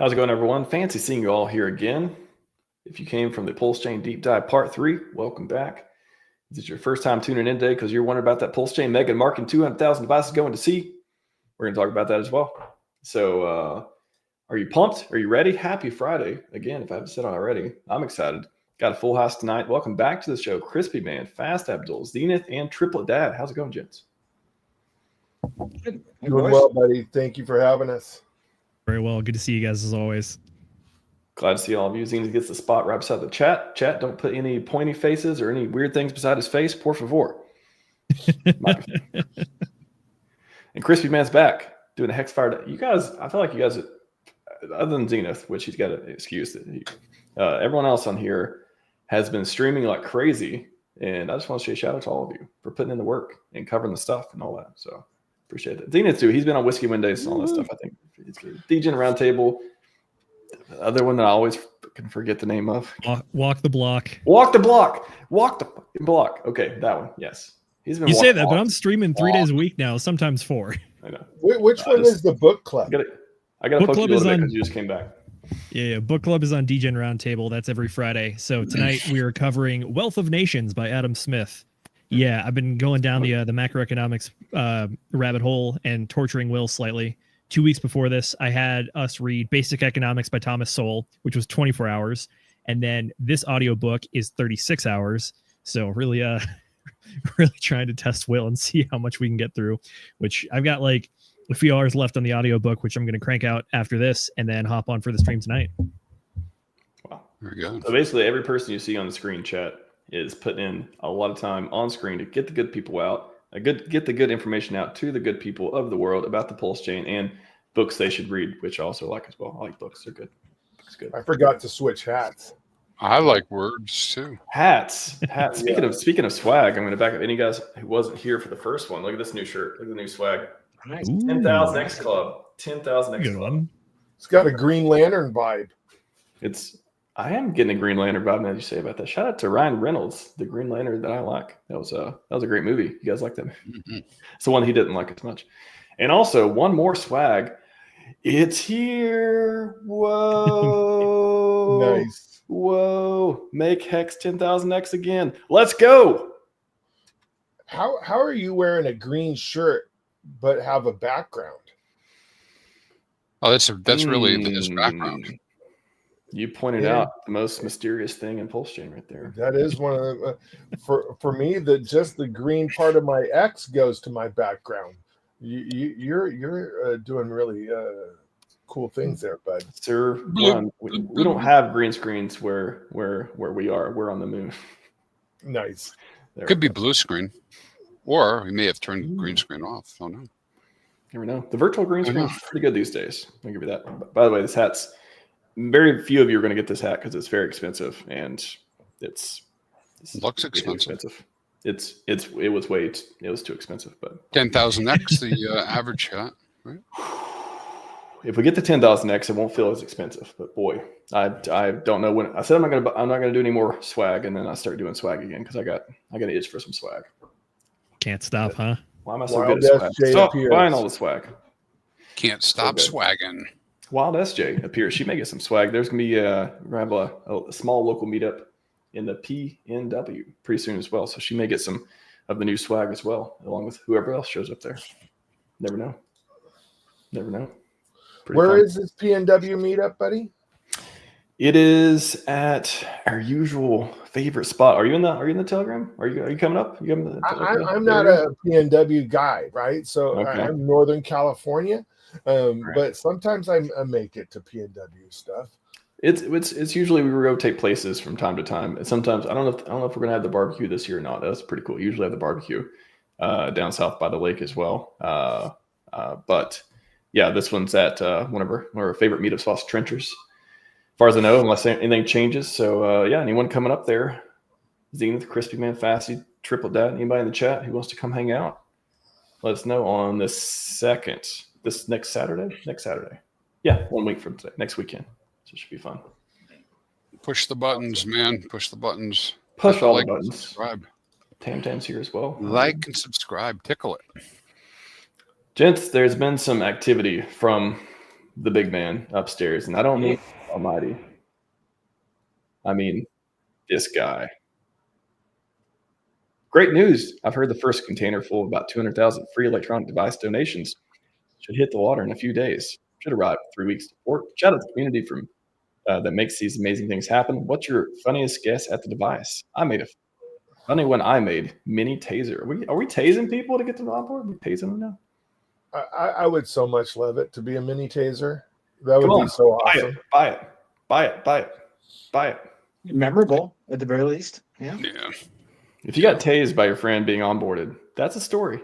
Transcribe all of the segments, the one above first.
How's it going, everyone? Fancy seeing you all here again. If you came from the PulseChain Deep Dive Part 3, welcome back. If it's your first time tuning in today because you're wondering about that PulseChain mega marking 200,000 devices going to sea, we're going to talk about that as well. So are you pumped? Are you ready? Happy Friday. Again, if I haven't said it already, I'm excited. Got a full house tonight. Welcome back to the show. Crispy Man, Fast Abdul, Zenith, and Triplet Dad. How's it going, gents? Doing well, buddy. Thank you for having us. Very well. Good to see you guys as always. Glad to see all of you. Zenith gets the spot right beside the chat. Chat, don't put any pointy faces or any weird things beside his face. Por favor. And Crispy Man's back doing a Hexfire. You guys, I feel like you guys, other than Zenith, which he's got an excuse, everyone else on here has been streaming like crazy. And I just want to say shout out to all of you for putting in the work and covering the stuff and all that. So appreciate it. Zenith too. He's been on Whiskey Wednesdays and all that stuff. I think it's good. DJ Roundtable. The other one that I always can forget the name of. Walk the block. Walk the block. Walk the fucking block. Okay, that one. Yes. He's been. You say that, but I'm streaming 3 days a week now, sometimes 4. I know. Which one is the book club? I got to poke you a little bit because you just came back. Yeah, book club is on DGen Roundtable. That's every Friday. So tonight we are covering Wealth of Nations by Adam Smith. Yeah, I've been going down the macroeconomics rabbit hole and torturing Will slightly. 2 weeks before this, I had us read Basic Economics by Thomas Sowell, which was 24 hours. And then this audiobook is 36 hours. So really, really trying to test Will and see how much we can get through, which I've got like a few hours left on the audiobook, which I'm going to crank out after this and then hop on for the stream tonight. Wow. Very good. So basically every person you see on the screen, chat, is putting in a lot of time on screen to get the good people out, get the good information out to the good people of the world about the PulseChain and books they should read, which I also like as well. I like books. They're good. Books good. I forgot to switch hats. I like words too. Hats. Speaking of swag, I'm going to back up any guys who wasn't here for the first one. Look at this new shirt. Look at the new swag. Nice. 10,000 X Club. 10,000 X Club. It's got a Green Lantern vibe. I am getting a Green Lantern vibe now you say about that. Shout out to Ryan Reynolds, the Green Lantern that I like. That was a great movie. You guys like that movie? Mm-hmm. It's the one he didn't like as much. And also one more swag. It's here. Whoa. Nice. Whoa. Make Hex 10,000X again. Let's go. How are you wearing a green shirt but have a background? Oh, that's really his background. You pointed out the most mysterious thing in PulseChain right there. That is one of the for me. Just the green part of my X goes to my background. You're doing really cool things there, bud. Sir, we don't have green screens where we are. We're on the moon. Nice. Could be blue screen, or we may have turned green screen off. Oh no. Never know. The virtual green screen is pretty good these days. I'll give you that. By the way, this hat's very few of you are going to get this hat because it's very expensive and it looks expensive. It was too expensive, but 10,000X the average hat, right? If we get the 10,000X, it won't feel as expensive. But boy, I don't know when. I said I'm not gonna do any more swag, and then I start doing swag again because I got an itch for some swag. Can't stop, huh? Why am I so good at swag? Stop buying all the swag. Can't stop swagging. Wild SJ appears. She may get some swag. There's gonna be we're gonna have a small local meetup in the PNW pretty soon as well. So she may get some of the new swag as well, along with whoever else shows up there. Never know. Where is this PNW meetup, buddy? It is at our usual favorite spot. Are you in the Telegram? Are you coming up? I'm not a PNW guy, right? So okay. I'm Northern California. Right. But sometimes I make it to PNW stuff. It's usually we rotate places from time to time. And sometimes I don't know if we're gonna have the barbecue this year or not. That's pretty cool. Usually have the barbecue down south by the lake as well. But yeah, this one's at one of our favorite meetup spots, Trenchers. As far as I know, unless anything changes. So yeah, anyone coming up there, Zenith, Crispy Man, Fasty, Triplet Dad, anybody in the chat who wants to come hang out, let us know on the 2nd. This next Saturday? Yeah, 1 week from today. Next weekend. So it should be fun. Push the buttons, man. Push the buttons. Push all the buttons. Subscribe. Tam's here as well. Like and subscribe. Tickle it. Gents, there's been some activity from the big man upstairs, and I don't mean almighty. I mean this guy. Great news! I've heard the first container full of about 200,000 free electronic device donations should hit the water in a few days. Should arrive in 3 weeks to port. Shout out to the community from that makes these amazing things happen. What's your funniest guess at the device? I made a funny one. I made mini taser. Are we tasing people to get them on board? Are we tasing them now? I would so much love it to be a mini taser. That would be so awesome. Buy it. Memorable at the very least. Yeah. If you got tased by your friend being onboarded, that's a story.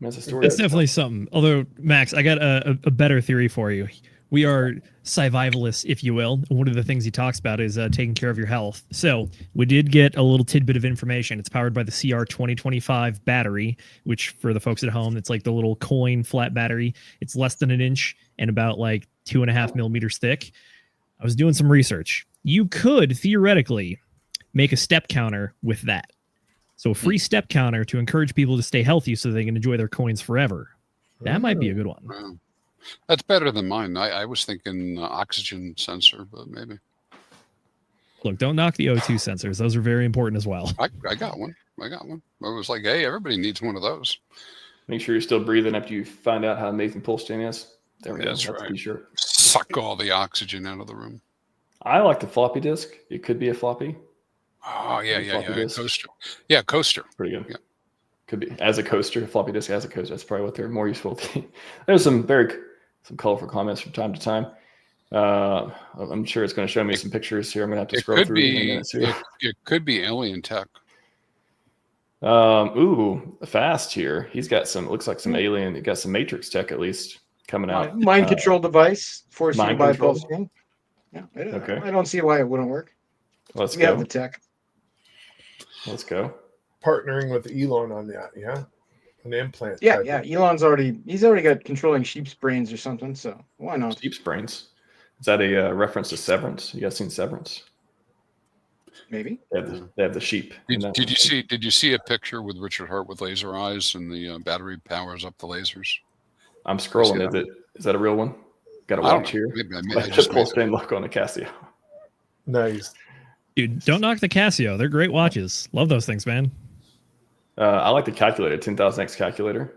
That's a story. That's definitely something. Although, Max, I got a better theory for you. We are Scivivalists, if you will. One of the things he talks about is taking care of your health. So we did get a little tidbit of information. It's powered by the CR 2025 battery, which for the folks at home, it's like the little coin flat battery. It's less than an inch and about like 2.5 millimeters thick. I was doing some research. You could theoretically make a step counter with that. So a free step counter to encourage people to stay healthy so they can enjoy their coins forever. That might be a good one. Wow. That's better than mine. I was thinking oxygen sensor, but maybe. Look, don't knock the O2 sensors. Those are very important as well. I got one. I was like, hey, everybody needs one of those. Make sure you're still breathing after you find out how amazing PulseChain is. There we go. That's right. Sure. Suck all the oxygen out of the room. I like the floppy disk. It could be a floppy. Oh, yeah. Disk. Coaster. Yeah, coaster. Pretty good. Yeah. Could be as a coaster, floppy disk as a coaster. That's probably what they're more useful to. There's some colorful comments from time to time. I'm sure it's going to show me some pictures here. I'm going to have to scroll through. It could be alien tech. Fast here. He's got some. Looks like some alien. He got some Matrix tech at least coming out. Mind control device forced you to buy control? PulseChain. Yeah. Okay. I don't see why it wouldn't work. Let's We go. have the tech. Let's go. Partnering with Elon on that, yeah. An implant. Yeah, type yeah. of- Elon's he's already got controlling sheep's brains or something. So why not? Sheep's brains. Is that a reference to Severance? You guys seen Severance? Maybe. They have the sheep. Did you see a picture with Richard Hart with laser eyes and the battery powers up the lasers? I'm scrolling. Is that a real one? Got a I don't watch know. here. Maybe I Like the just made PulseChain look on a Casio. Nice. Dude, don't knock the Casio. They're great watches. Love those things, man. I like the calculator, 10,000x calculator.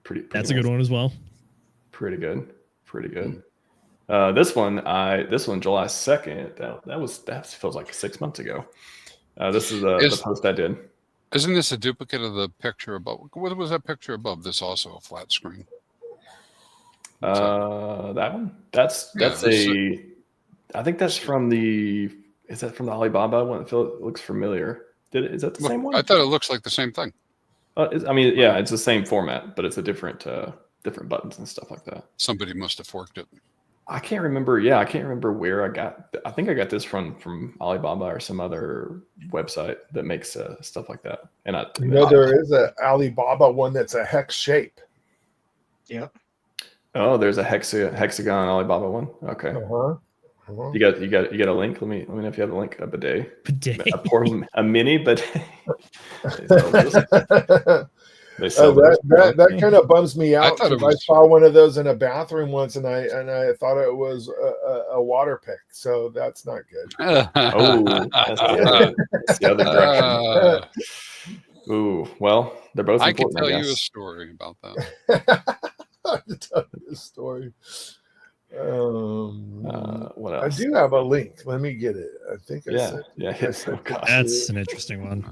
Pretty That's a good one as well. Pretty good. This one, July 2nd. That feels like 6 months ago. This is the post I did. Isn't this a duplicate of the picture above? What was that picture above? This also a flat screen. That one. That's I think that's from the. Is that from the Alibaba one? It looks familiar. Is that the same one? I thought it looks like the same thing. It's the same format, but it's a different buttons and stuff like that. Somebody must have forked it. I can't remember. Yeah, I can't remember where I got. I think I got this from Alibaba or some other website that makes stuff like that. And there is a Alibaba one that's a hex shape. Yep. Oh, there's a hexagon Alibaba one. Okay. You got a link. Let me know if you have a link. A bidet. A mini bidet. That kind of bums me out. I saw one of those in a bathroom once, and I thought it was a water pick. So that's not good. That's the other direction. Ooh, well, they're both. I can tell you a story about that. I can tell you a story. What else? I do have a link. Let me get it. I think Oh, gosh. That's an interesting one.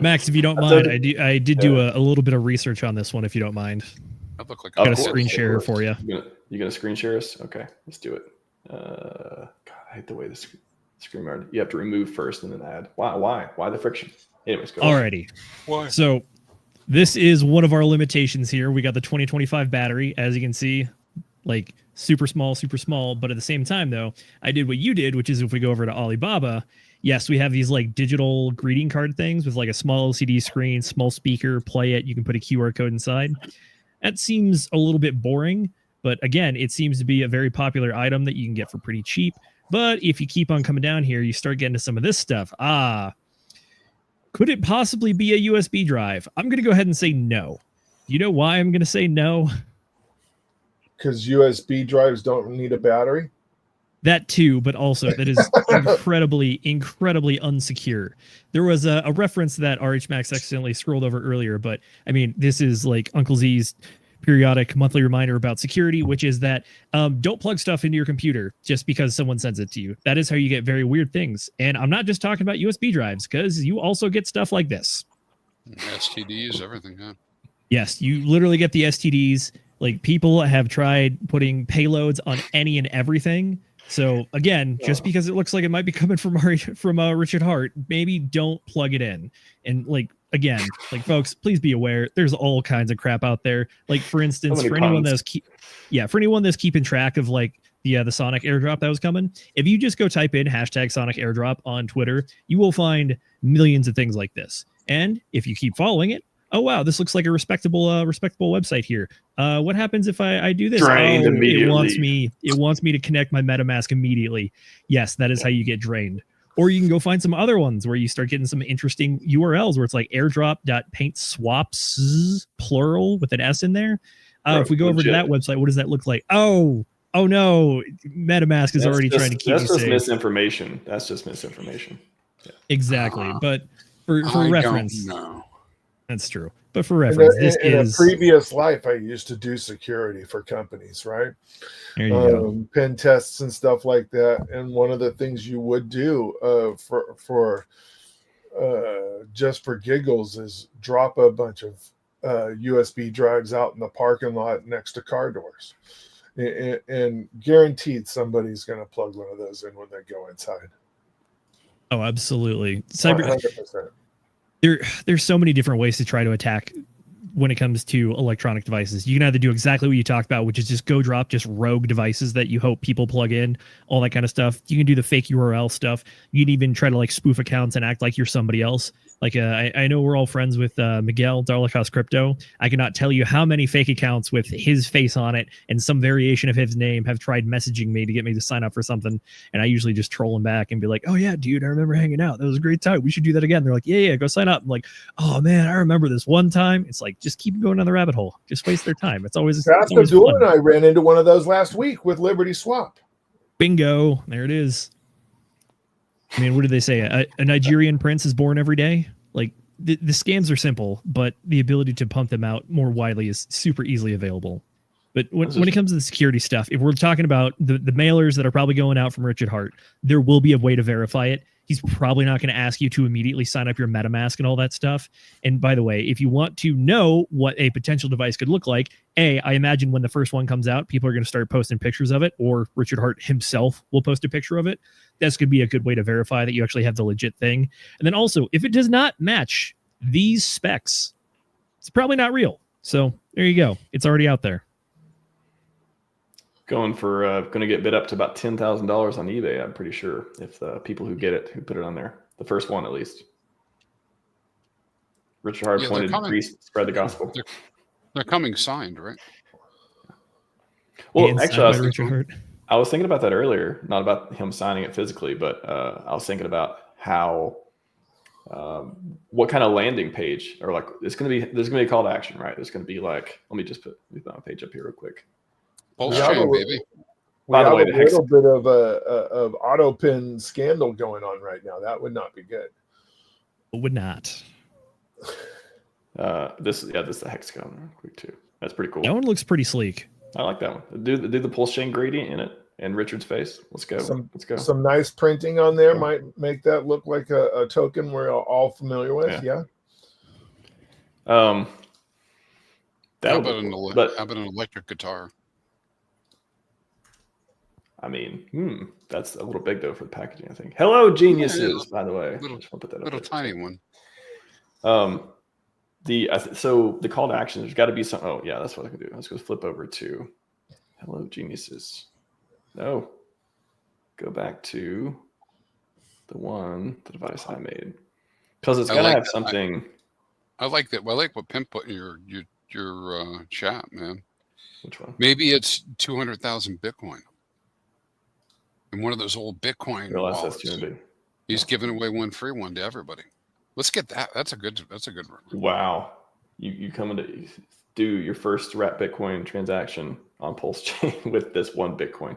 Max, if you don't mind, I did do a little bit of research on this one. If you don't mind, That looked like got a screen share for you. You gonna screen share us? Okay, let's do it. God, I hate the way this screen record. You have to remove first and then add. Why the friction? Anyways, go. Alrighty. Why? So this is one of our limitations here. We got the 2025 battery, as you can see, like super small, but at the same time though, I did what you did, which is if we go over to Alibaba, yes, we have these like digital greeting card things with like a small LCD screen, small speaker, play it, you can put a QR code inside. That seems a little bit boring, but again, it seems to be a very popular item that you can get for pretty cheap. But if you keep on coming down here, you start getting to some of this stuff. Could it possibly be a USB drive? I'm going to go ahead and say no. Do you know why I'm going to say no? because USB drives don't need a battery. That too, but also that is incredibly unsecure. There was a reference that RHMax accidentally scrolled over earlier, but I mean, this is like Uncle Z's periodic monthly reminder about security, which is that don't plug stuff into your computer just because someone sends it to you. That is how you get very weird things. And I'm not just talking about USB drives, because you also get stuff like this. STDs, everything, huh? Yes, you literally get the STDs. Like, people have tried putting payloads on any and everything. So again, just because it looks like it might be coming from Richard Hart, maybe don't plug it in. And like, again, like, folks, please be aware, there's all kinds of crap out there. Like, for instance, for anyone that's keeping track of like the Sonic airdrop that was coming, if you just go type in #Sonic airdrop on Twitter, you will find millions of things like this. And if you keep following it, oh wow, this looks like a respectable website here. What happens if I do this? Drained immediately. It wants me to connect my MetaMask immediately. Yes, that is how you get drained. Or you can go find some other ones where you start getting some interesting URLs where it's like airdrop.paintswaps, plural with an S in there. If we go over to that website, what does that look like? Oh no, MetaMask is already trying to keep you safe. That's just misinformation. That's just misinformation. Yeah. Exactly. But for reference. No. That's true. But for reference, in a previous life, I used to do security for companies, right? There you go. Pen tests and stuff like that. And one of the things you would do for just for giggles is drop a bunch of USB drives out in the parking lot next to car doors. And guaranteed somebody's going to plug one of those in when they go inside. Oh, absolutely. 100%. There's so many different ways to try to attack when it comes to electronic devices. You can either do exactly what you talked about, which is just go drop just rogue devices that you hope people plug in, all that kind of stuff. You can do the fake URL stuff. You can even try to like spoof accounts and act like you're somebody else. Like I know we're all friends with Miguel Darlacos Crypto. I cannot tell you how many fake accounts with his face on it and some variation of his name have tried messaging me to get me to sign up for something. And I usually just troll him back and be like, oh yeah, dude, I remember hanging out. That was a great time. We should do that again. They're like, yeah, go sign up. I'm like, oh man, I remember this one time. It's like, just keep going down the rabbit hole. Just waste their time. It's always fun. I ran into one of those last week with Liberty Swap. Bingo. There it is. I mean, what did they say? A Nigerian prince is born every day. Like, the scams are simple, but the ability to pump them out more widely is super easily available. But when it comes to the security stuff, if we're talking about the mailers that are probably going out from Richard Hart, there will be a way to verify it. He's probably not going to ask you to immediately sign up your MetaMask and all that stuff. And by the way, if you want to know what a potential device could look like, I imagine when the first one comes out, people are going to start posting pictures of it, or Richard Hart himself will post a picture of it. That's going to be a good way to verify that you actually have the legit thing. And then also, if it does not match these specs, it's probably not real. So there you go. It's already out there. Going to get bid up to about $10,000 on eBay, I'm pretty sure, if the people who get it, who put it on there, the first one at least. Richard Hart pointed to priest, spread the gospel. They're coming signed, right? Well, actually, I was thinking about that earlier, not about him signing it physically, but I was thinking about how, what kind of landing page, or like, there's going to be a call to action, right? There's going to be like, let me put my page up here real quick. PulseChain, baby. We have a little bit of auto pin scandal going on right now. That would not be good. It would not. This is the hexagon real quick too. That's pretty cool. That one looks pretty sleek. I like that one. Do the PulseChain gradient in it and Richard's face. Let's go. Let's go. Some nice printing on there might make that look like a token we're all familiar with. Yeah. How about an electric guitar? I mean, that's a little big though for the packaging, I think. Hello, geniuses, by the way. Little tiny one. So the call to action, there's got to be some. Oh yeah, that's what I can do. Let's go flip over to hello, geniuses. No, go back to the device I made, because it's got to have something. I like that. Well, I like what Pimp put in your chat, man. Which one? Maybe it's 200,000 Bitcoin. And one of those old Bitcoin wallets. He's giving away one free one to everybody. Let's get that. That's a good one. Wow. You coming to do your first wrap Bitcoin transaction on PulseChain with this one Bitcoin.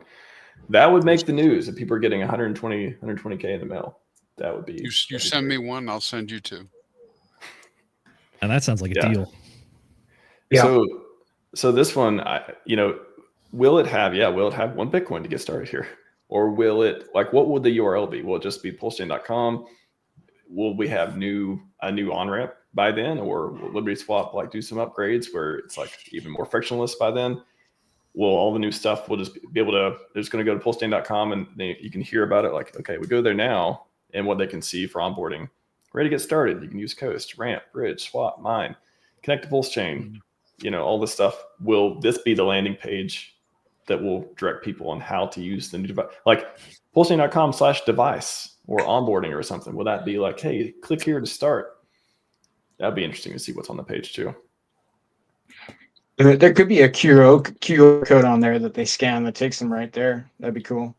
That would make the news if people are getting 120K in the mail. That would be. You send me one, I'll send you two. And that sounds like a deal. Yeah. So this one, will it have one Bitcoin to get started here? Or will it, like, what would the URL be? Will it just be pulsechain.com? Will we have a new on-ramp by then? Or will Liberty Swap like do some upgrades where it's like even more frictionless by then? Will all the new stuff will just be able to, they're just going to go to pulsechain.com and you can hear about it. Like, okay, we go there now, and what they can see for onboarding. Ready to get started. You can use Coast, Ramp, Bridge, Swap, Mine, connect to PulseChain, all this stuff. Will this be the landing page that will direct people on how to use the new device? Like pulsechain.com/device or onboarding or something. Will that be like, hey, click here to start? That'd be interesting to see what's on the page too. There could be a QR code on there that they scan that takes them right there. That'd be cool.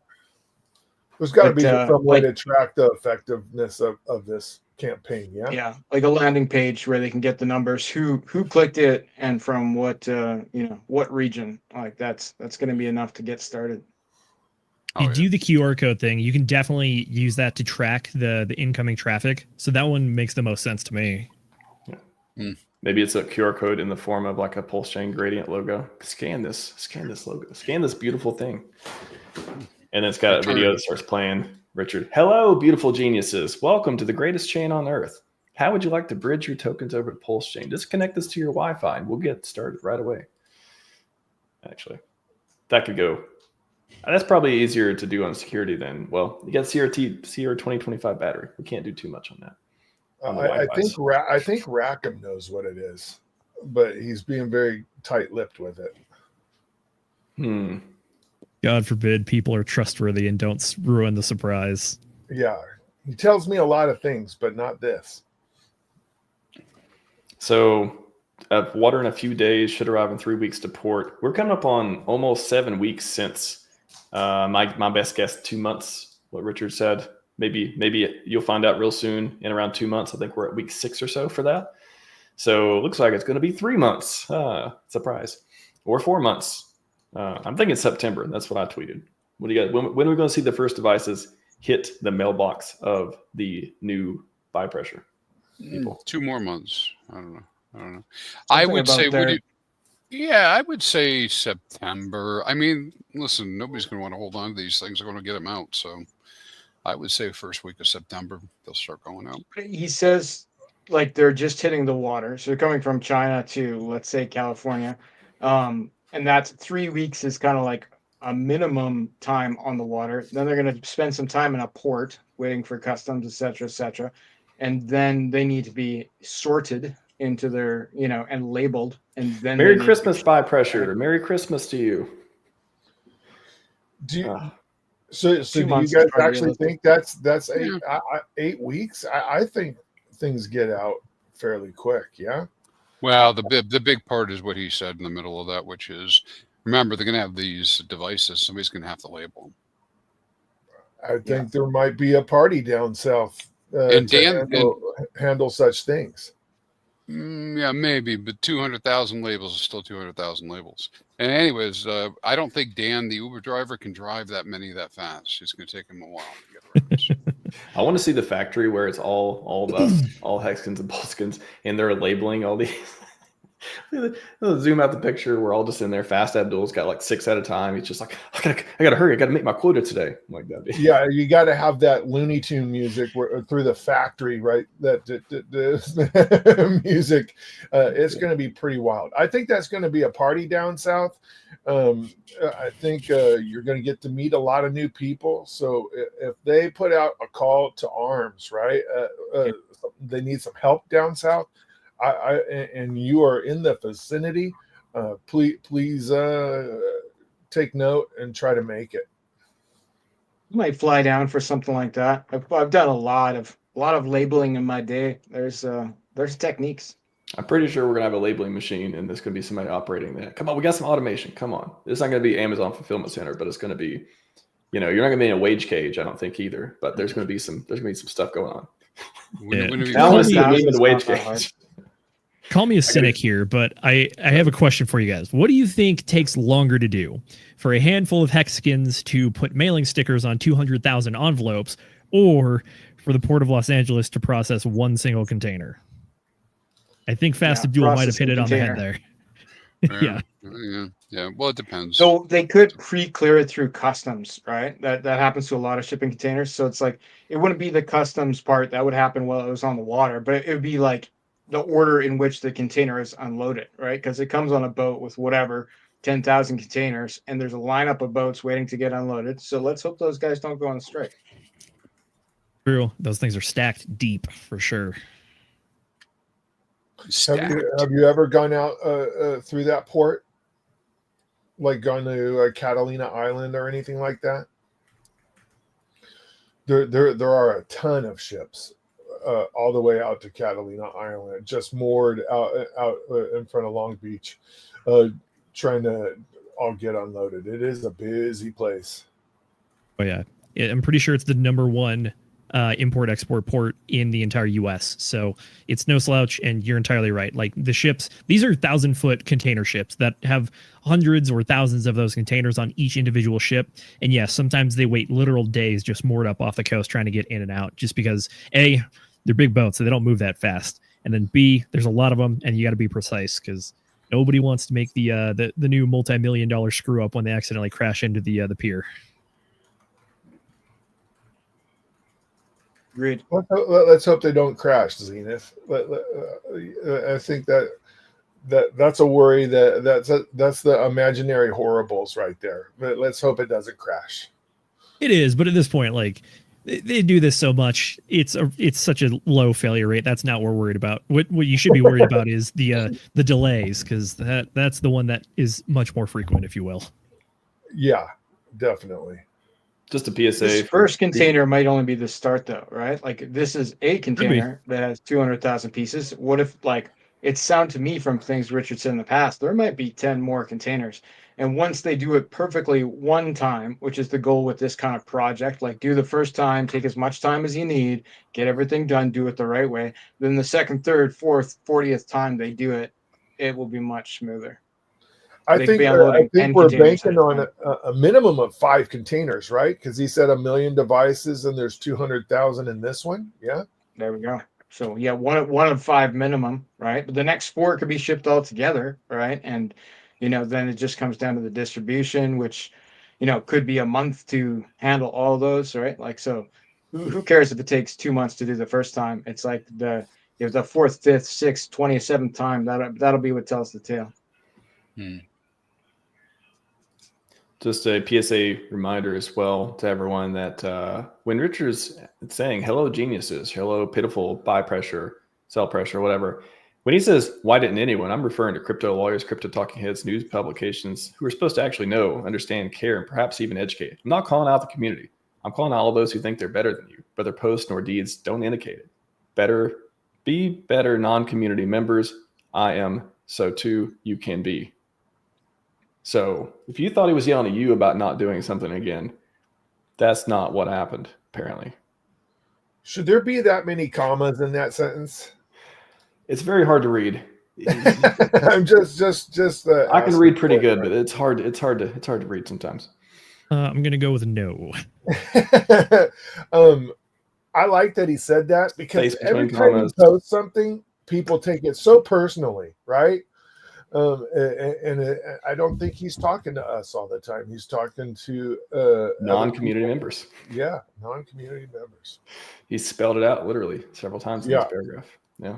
There's got to be some way to track the effectiveness of this campaign. Yeah, like a landing page where they can get the numbers, who clicked it, and from what what region. Like that's going to be enough to get started. You do the QR code thing, you can definitely use that to track the incoming traffic. So that one makes the most sense to me. Yeah. Maybe it's a QR code in the form of like a PulseChain gradient logo. Scan this logo. Scan this beautiful thing. And it's got a video that starts playing. Richard, hello, beautiful geniuses. Welcome to the greatest chain on earth. How would you like to bridge your tokens over to PulseChain? Just connect this to your Wi-Fi and we'll get started right away. Actually, that could go. That's probably easier to do on security than, well, you got CR 2025 battery. We can't do too much on that. I think Rackham knows what it is, but he's being very tight-lipped with it. God forbid people are trustworthy and don't ruin the surprise. Yeah, he tells me a lot of things, but not this. So, water in a few days, should arrive in 3 weeks to port. We're coming up on almost 7 weeks since my best guess, 2 months. What Richard said. Maybe you'll find out real soon in around 2 months. I think we're at week 6 or so for that. So it looks like it's going to be 3 months. Surprise. Or 4 months. I'm thinking September. That's what I tweeted. What do you got? When are we going to see the first devices hit the mailbox of the new buy pressure people? 2 more months. I don't know. I would say, I would say September. I mean, listen, nobody's going to want to hold on to these things. They're going to get them out. So I would say first week of September, they'll start going out. He says like they're just hitting the water. So they're coming from China to, let's say, California. And that's 3 weeks is kind of like a minimum time on the water. Then they're going to spend some time in a port waiting for customs, et cetera, and then they need to be sorted into their, and labeled. And then Merry Christmas, buy pressure. Merry Christmas to you. So do you guys actually think that's 8 weeks? I think things get out fairly quick. Yeah. Well, the big part is what he said in the middle of that, which is, remember, they're going to have these devices. Somebody's going to have to label them. I think there might be a party down south and handle such things. Yeah, maybe, but 200,000 labels is still 200,000 labels. And anyways, I don't think Dan, the Uber driver, can drive that many that fast. It's going to take him a while to get the records. I want to see the factory where it's all of us, all Hexkins and Pulskins, and they're labeling all these. Zoom out the picture. We're all just in there. Fast Abdul's got like 6 at a time. He's just like, I gotta hurry. I gotta make my quota today. I'm like that. Yeah, you got to have that Looney Tune music through the factory, right? That music. It's going to be pretty wild. I think that's going to be a party down south. I think you're going to get to meet a lot of new people. So if they put out a call to arms, right? They need some help down south. And you are in the vicinity, please take note and try to make it. You might fly down for something like that. I've done a lot of labeling in my day. There's techniques. I'm pretty sure we're gonna have a labeling machine, and there's gonna be somebody operating that. Come on, we got some automation. Come on, it's not gonna be Amazon fulfillment center, but it's gonna be, you're not gonna be in a wage cage. I don't think either. But there's gonna be some stuff going on. When I want to see the wage cage. Call me a cynic here, but I have a question for you guys. What do you think takes longer to do? For a handful of Hexagons to put mailing stickers on 200,000 envelopes, or for the Port of Los Angeles to process one single container? I think Fast Abdul might have hit it on the head there. Yeah. Yeah. Well, it depends. So they could pre-clear it through customs, right? That happens to a lot of shipping containers. So it's like it wouldn't be the customs part that would happen while it was on the water, but it would be like the order in which the container is unloaded, right? Because it comes on a boat with whatever 10,000 containers, and there's a lineup of boats waiting to get unloaded. So let's hope those guys don't go on strike. True. Those things are stacked deep for sure. Have you ever gone out through that port? Like gone to Catalina Island or anything like that? There are a ton of ships all the way out to Catalina Island, just moored out in front of Long Beach, trying to all get unloaded. It is a busy place. Oh yeah, I'm pretty sure it's the #1 import-export port in the entire U.S. So it's no slouch, and you're entirely right. Like the ships, these are 1,000-foot container ships that have hundreds or thousands of those containers on each individual ship. And yes, sometimes they wait literal days just moored up off the coast trying to get in and out, just because A, they're big boats, so they don't move that fast. And then B, there's a lot of them, and you got to be precise because nobody wants to make the new multi-million-dollar screw up when they accidentally crash into the pier. Agreed. Let's hope they don't crash, Zenith. I think that's a worry. That's the imaginary horribles right there. But let's hope it doesn't crash. It is, but at this point, like they do this so much, it's such a low failure rate. That's not what we're worried about. What you should be worried about is the delays, because that's the one that is much more frequent, if you will. Yeah, definitely. Just a PSA. This first container might only be the start, though, right? Like this is a container that has 200,000 pieces. What if, like, it sounded to me from things Richard said in the past, there might be 10 more containers. And once they do it perfectly one time, which is the goal with this kind of project, like do the first time, take as much time as you need, get everything done, do it the right way. Then the second, third, fourth, 40th time they do it, it will be much smoother. I think we're banking on a minimum of 5 containers, right? Because he said 1 million devices and there's 200,000 in this one. Yeah. There we go. So yeah, one of 5 minimum, right? But the next 4 could be shipped all together, right? And then it just comes down to the distribution, which could be a month to handle all those, right? Like, so who cares if it takes 2 months to do the first time? It's like the 4th, 5th, 6th, 27th time that'll be what tells the tale. Just a PSA reminder as well to everyone that when Richard's saying hello geniuses, hello pitiful buy pressure, sell pressure, whatever, when he says why didn't anyone, I'm referring to crypto lawyers, crypto talking heads, news publications who are supposed to actually know, understand, care, and perhaps even educate. I'm not calling out the community. I'm calling out all those who think they're better than you, but their posts nor deeds don't indicate it. Be better non-community members. I am, so too you can be. So if you thought he was yelling at you about not doing something again, that's not what happened, apparently. Should there be that many commas in that sentence? It's very hard to read. I'm just I can read pretty good, but it's hard to read sometimes. I'm gonna go with no. I like that he said that, because every time commas. he posts something, people take it so personally, right? I don't think he's talking to us all the time. He's talking to non-community members. Yeah, non-community members. He spelled it out literally several times in this paragraph. Yeah,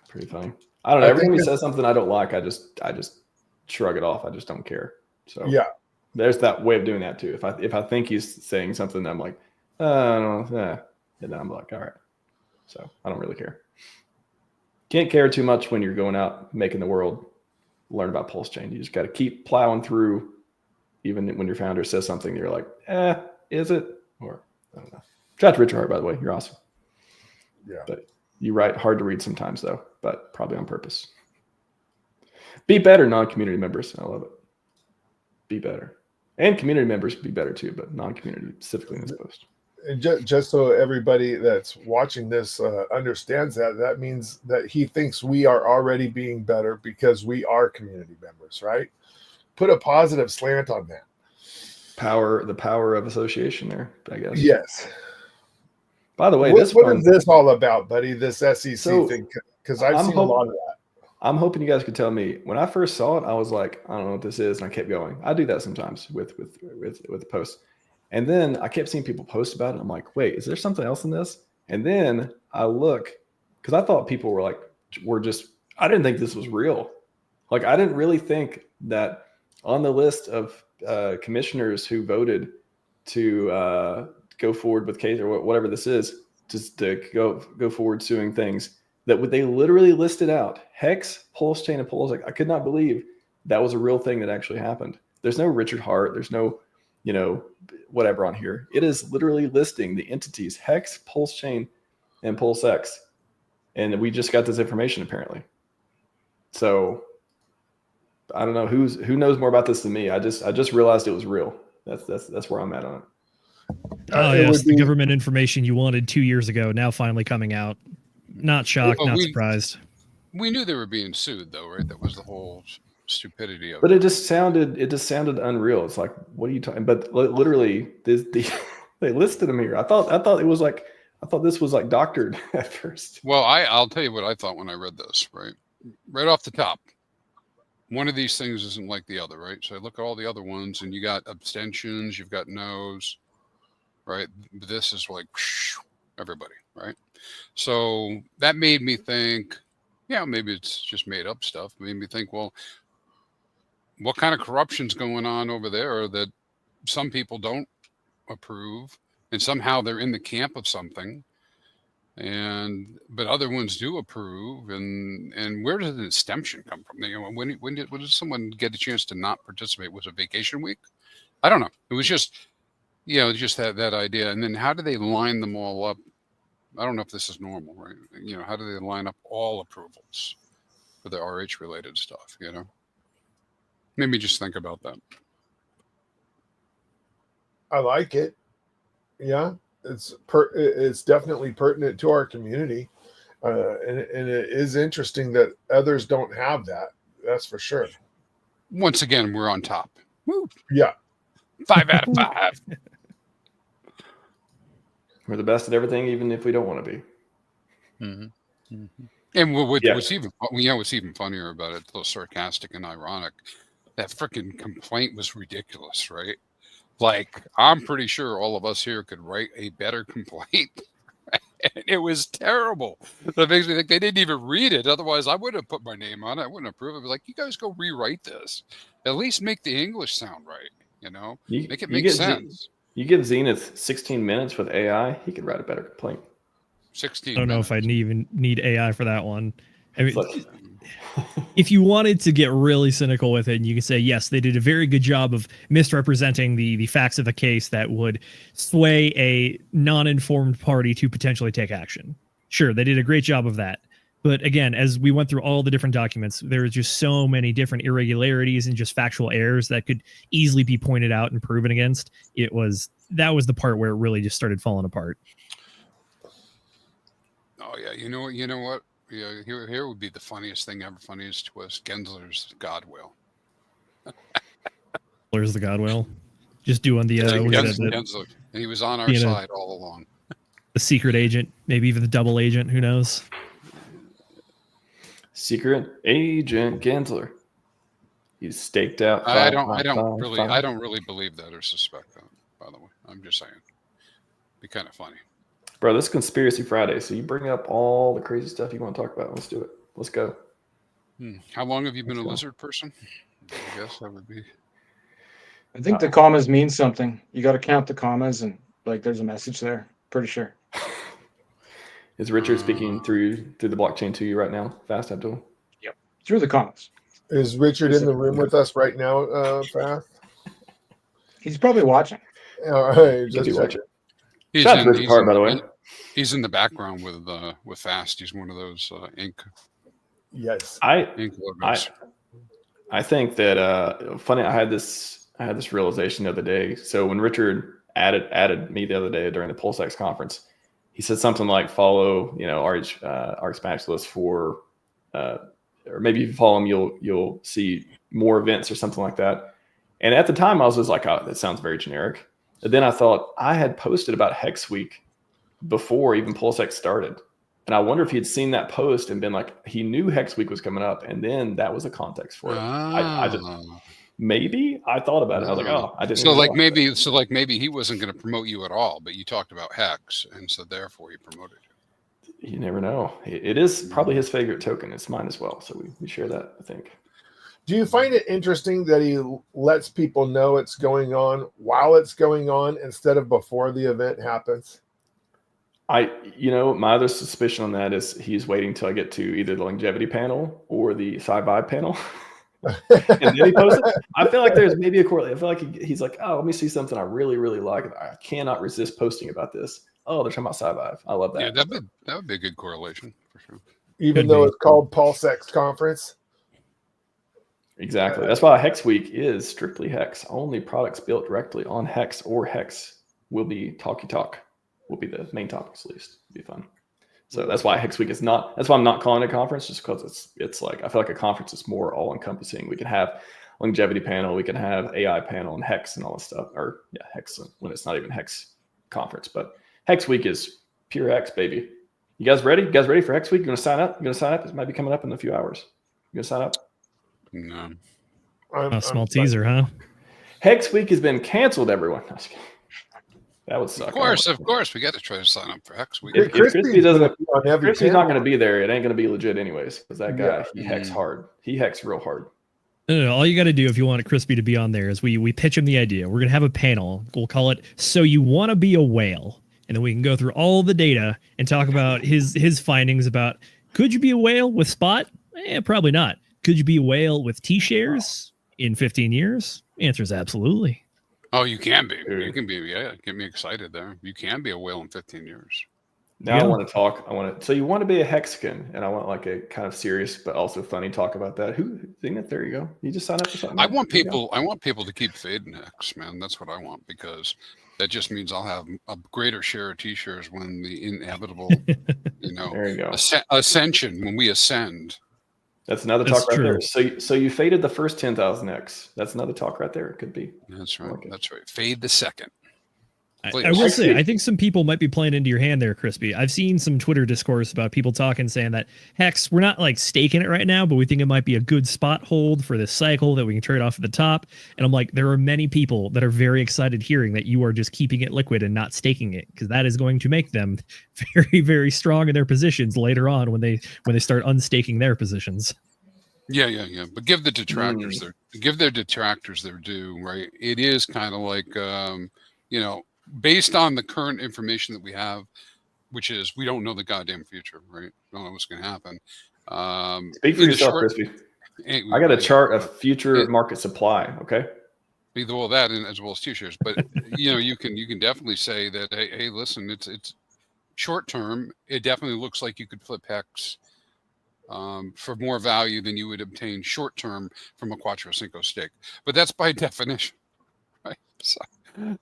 pretty funny. I don't know. Every time he says something I don't like, I just shrug it off. I just don't care. So yeah, there's that way of doing that too. If I think he's saying something, I'm like, I don't know, and then I'm like, all right. So I don't really care. Can't care too much when you're going out making the world learn about PulseChain. You just got to keep plowing through, even when your founder says something, you're like, is it? Or I don't know. Shout out to Richard Hart, by the way. You're awesome. Yeah. But you write hard to read sometimes, though, but probably on purpose. Be better, non-community members. I love it. Be better. And community members be better too, but non-community specifically in this post. And just so everybody that's watching this understands that means that he thinks we are already being better because we are community members, right? Put a positive slant on that. The power of association there, I guess. Yes. By the way, what is this all about, buddy? This SEC thing? Because I've seen a lot of that. I'm hoping you guys could tell me. When I first saw it, I was like, I don't know what this is, and I kept going. I do that sometimes with the posts. And then I kept seeing people post about it. I'm like, wait, is there something else in this? And then I look, because I thought people were just, I didn't think this was real. Like, I didn't really think that on the list of commissioners who voted to go forward with case or whatever this is, just to go forward suing things, that they literally listed out Hex, PulseChain, and PulseX. I could not believe that was a real thing that actually happened. There's no Richard Hart. There's no, whatever on here. It is literally listing the entities Hex, PulseChain, and PulseX. And we just got this information apparently. So I don't know who knows more about this than me. I just realized it was real. That's where I'm at on it. Oh yes, the government information you wanted 2 years ago now finally coming out. Not shocked, not surprised. We knew they were being sued though, right? That was the whole stupidity of it. But it just sounded unreal. It's like, what are you talking? But literally, they listed them here. I thought this was like doctored at first. Well, I'll tell you what I thought when I read this. Right off the top, one of these things isn't like the other, right? So I look at all the other ones, and you got abstentions, you've got no's, right? This is like everybody, right? So that made me think, yeah, maybe it's just made up stuff. It made me think, well, what kind of corruption's going on over there that some people don't approve, and somehow they're in the camp of something, but other ones do approve, and where does the abstention come from? When did someone get a chance to not participate? Was it vacation week? I don't know. It was just just that idea. And then how do they line them all up? I don't know if this is normal, right? How do they line up all approvals for the RH related stuff? Made me just think about that. I like it. Yeah, it's definitely pertinent to our community, and it is interesting that others don't have that. That's for sure. Once again, we're on top. Woo. Yeah, 5 out of 5. We're the best at everything, even if we don't want to be. Mm-hmm. Mm-hmm. And what's even funnier about it, a little sarcastic and ironic, that freaking complaint was ridiculous, right? Like, I'm pretty sure all of us here could write a better complaint. And it was terrible. That makes me think they didn't even read it. Otherwise, I wouldn't have put my name on it. I wouldn't approve it. I'd be like, you guys go rewrite this. At least make the English sound right. Make it make sense. You give Zenith 16 minutes with AI, he could write a better complaint. 16 I don't know if I'd even need AI for that one. I mean, Look. If you wanted to get really cynical with it, and you can say, yes, they did a very good job of misrepresenting the facts of the case that would sway a non-informed party to potentially take action. Sure, they did a great job of that. But again, as we went through all the different documents, there's just so many different irregularities and just factual errors that could easily be pointed out and proven against. That was the part where it really just started falling apart. Oh yeah, you know what? Yeah, here would be the funniest thing ever. Funniest to us, Gensler's God Whale. Where's the God Whale? Just doing the Gensler, and he was on our side all along. The secret agent, maybe even the double agent. Who knows? Secret agent Gensler. He's staked out. I don't really believe that or suspect that. By the way, I'm just saying. Be kind of funny. Bro, this is Conspiracy Friday, so you bring up all the crazy stuff you want to talk about. Let's do it. Let's go. How long have you been a lizard person? I guess that would be. I think the commas mean something. You got to count the commas, and there's a message there. Pretty sure. Is Richard speaking through the blockchain to you right now? Fast, Abdul? Yep. Through the commas. Is Richard in the room with us right now, Fast? He's probably watching. All right. Just watching. He's in the background with Fast. He's one of those ink. Yes. Ink logos. I think that funny. I had this realization the other day. So when Richard added me the other day during the PulseX conference. He said something like follow, RHMax list for, or maybe if you follow him, you'll see more events or something like that. And at the time, I was just like, oh, that sounds very generic. But then I thought I had posted about Hex Week before even PulseX started. And I wonder if he had seen that post and been like, he knew Hex Week was coming up. And then that was a context for it. I just, maybe I thought about it. I was like, oh, I didn't. So maybe he wasn't going to promote you at all, but you talked about Hex. And so therefore he promoted you. You never know. It is probably his favorite token. It's mine as well. So we share that, I think. Do you find it interesting that he lets people know it's going on while it's going on instead of before the event happens? My other suspicion on that is he's waiting till I get to either the longevity panel or the Scivive panel. And then he posts it. I feel like there's maybe a correlation. I feel like he's like, oh, let me see something I really, really like. I cannot resist posting about this. Oh, they're talking about Scivive. I love that. Yeah, that would be a good correlation for sure. Even though it's called PulseX conference. Exactly. That's why Hex Week is strictly Hex. Only products built directly on Hex or Hex will be Talky Talk. Will be the main topics at least. It'll be fun. So that's why Hex Week is not. That's why I'm not calling it a conference, just because it's like I feel like a conference is more all encompassing. We can have longevity panel, we can have AI panel and Hex and all this stuff. Or Hex when it's not even Hex conference, but Hex Week is pure Hex, baby. You guys ready? You guys ready for Hex Week? You're gonna sign up? It might be coming up in a few hours. You gonna sign up? No. A small teaser, huh? Hex Week has been canceled, everyone. That would suck. Of course, we got to try to sign up for Hex Week. If Crispy's not going to be there, it ain't going to be legit anyways, because that guy, he hex hard. He hex real hard. No. All you got to do if you want Crispy to be on there is we pitch him the idea. We're going to have a panel. We'll call it So You Want to Be a Whale. And then we can go through all the data and talk about his findings about, could you be a whale with spot? Probably not. Could you be a whale with T-shares in 15 years? Answer is absolutely. Oh, you can be. You can be. Yeah, get me excited there. You can be a whale in 15 years. Now I want to talk. So you want to be a Hexagon, and I want like a kind of serious but also funny talk about that. There you go. You just sign up for something. I want people to keep fading Hex, man. That's what I want, because that just means I'll have a greater share of T-shares when the inevitable, there you go. ascension, when we ascend. That's another talk right there. So you faded the first 10,000x. That's another talk right there. It could be. That's right. That's right. Fade the second. I will say, I think some people might be playing into your hand there, Crispy. I've seen some Twitter discourse about people talking, saying that Hex, we're not like staking it right now, but we think it might be a good spot hold for this cycle that we can trade off at the top. And I'm like, there are many people that are very excited hearing that you are just keeping it liquid and not staking it, because that is going to make them very, very strong in their positions later on when they start unstaking their positions. Yeah. But give the detractors their detractors their due, right? It is kind of like, based on the current information that we have, which is we don't know the goddamn future, right? We don't know what's going to happen. Speak for yourself, Crispy. I got a chart of future market supply. Okay. Well, that and as well as T-shares, but you can definitely say that. Hey, listen, it's short term. It definitely looks like you could flip Hex for more value than you would obtain short term from a Quattro Cinco stake. But that's by definition, right? So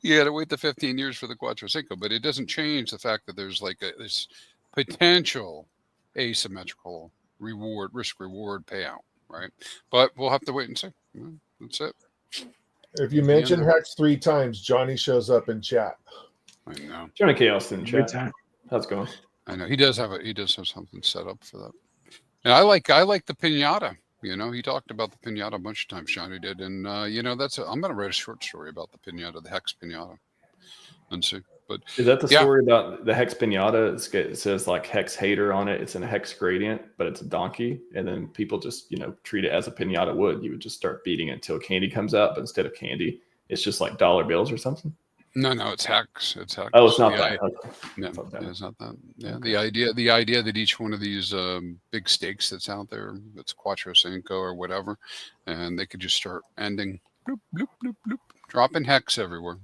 you got to wait the 15 years for the Quattro Cinco, but it doesn't change the fact that there's like this potential asymmetrical risk reward payout, right? But we'll have to wait and see. That's it. If you mention Hex 3 times, Johnny shows up in chat. I know. Johnny Chaos in chat. How's it going? I know he does have something set up for that. And I like the pinata. He talked about the pinata a bunch of times, Johnny did. And, I'm going to write a short story about the pinata, the Hex pinata. And see. But is that the story about the Hex pinata? It says like Hex hater on it. It's in a Hex gradient, but it's a donkey. And then people just, treat it as a pinata would. You would just start beating it until candy comes out. But instead of candy, it's just like dollar bills or something. No, it's Hex. It's Hex. Oh, it's not that. No, it's not that. Yeah, the idea that each one of these big stakes that's out there, that's Quattro Cinco or whatever, and they could just start ending, bloop, bloop, bloop, bloop, dropping Hex everywhere.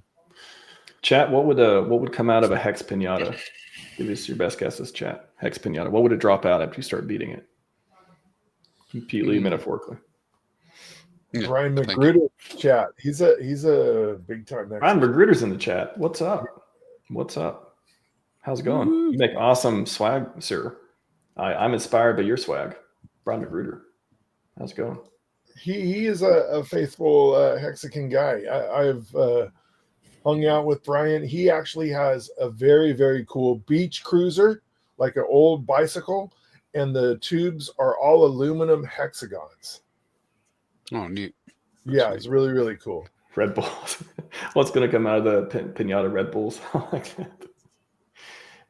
Chat, what would come out of a Hex pinata? Give us your best guesses, chat. Hex pinata. What would it drop out after you start beating it? Completely metaphorically. Yeah, Brian thank you. Magruder chat. He's a big time expert. Brian Magruder's in the chat. What's up? What's up? How's it going? Woo. You make awesome swag, sir. I'm inspired by your swag. Brian Magruder. How's it going? He is a faithful Hexagon guy. I've hung out with Brian. He actually has a very, very cool beach cruiser, like an old bicycle, and the tubes are all aluminum hexagons. Oh, neat. Yeah, it's really, really cool. Red Bulls. What's going to come out of the pinata Red Bulls?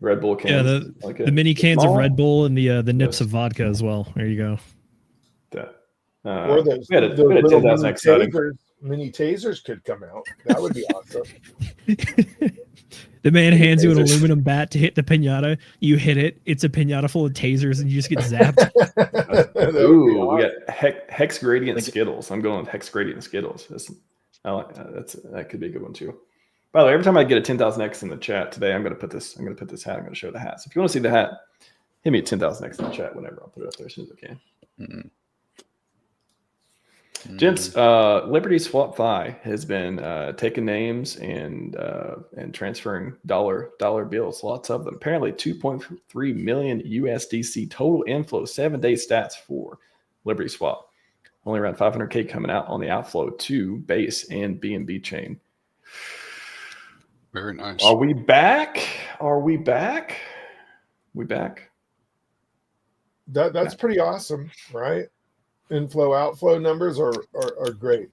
Red Bull cans. Yeah, the mini cans small? of Red Bull and the nips of vodka as well. There you go. Or those, we had a little 10,000X mini tasers could come out. That would be awesome. The man hands you an aluminum bat to hit the pinata. You hit it. It's a pinata full of tasers, and you just get zapped. Ooh, we got hex gradient Skittles. I'm going with hex gradient Skittles. That could be a good one too. By the way, every time I get a 10,000X in the chat today, I'm going to put this hat. I'm going to show the hat. So if you want to see the hat, hit me at 10,000X in the chat whenever. I'll put it up there as soon as I can. Mm-hmm. Gents, Liberty Swap Fi has been taking names and transferring dollar bills, lots of them. Apparently 2.3 million USDC total inflow, 7-day stats for Liberty Swap. Only around 500K coming out on the outflow to Base and BNB chain. Very nice. Are we back? We back? That's pretty awesome, right? Inflow outflow numbers are great.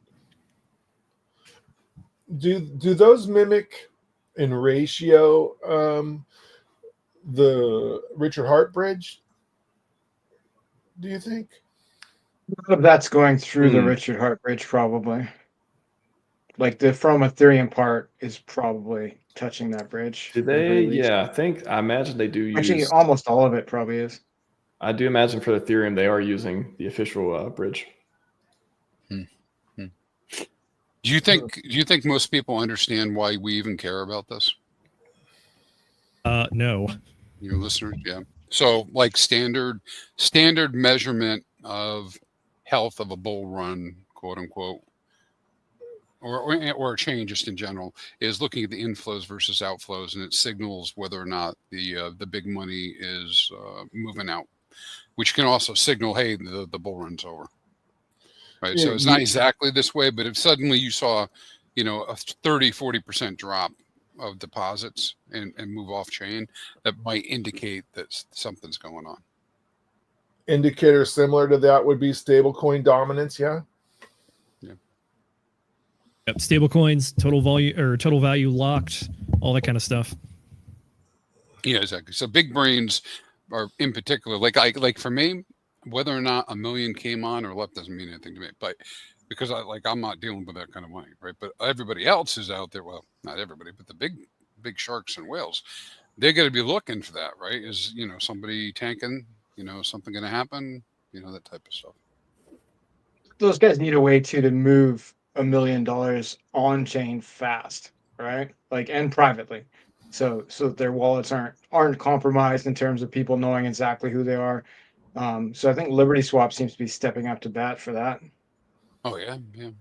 Do those mimic in ratio the Richard Hart bridge? Do you think? A lot of that's going through the Richard Hart bridge, probably. Like the from Ethereum part is probably touching that bridge. Do they? Yeah, I imagine they do. Actually, almost all of it probably is. I do imagine for Ethereum they are using the official bridge. Do you think most people understand why we even care about this? No. Your listeners, yeah. So, like standard measurement of health of a bull run, quote unquote, or a chain just in general, is looking at the inflows versus outflows, and it signals whether or not the big money is moving out, which can also signal, hey, the bull run's over. Right. So it's not exactly this way, but if suddenly you saw, a 30-40% drop of deposits and move off chain, that might indicate that something's going on. Indicator similar to that would be stablecoin dominance. Yeah. Yep. Stable coins, total value locked, all that kind of stuff. Yeah, exactly. So big brains are in particular, like for me, whether or not $1 million came on or left doesn't mean anything to me, but because I'm not dealing with that kind of money, right? But everybody else is out there. Well, not everybody, but the big sharks and whales, they're going to be looking for that, right? Is somebody tanking? Something going to happen? That type of stuff. Those guys need a way to move $1 million on chain fast, right? Like, and privately, so their wallets aren't compromised in terms of people knowing exactly who they are. So I think Liberty Swap seems to be stepping up to bat for that. Oh yeah. So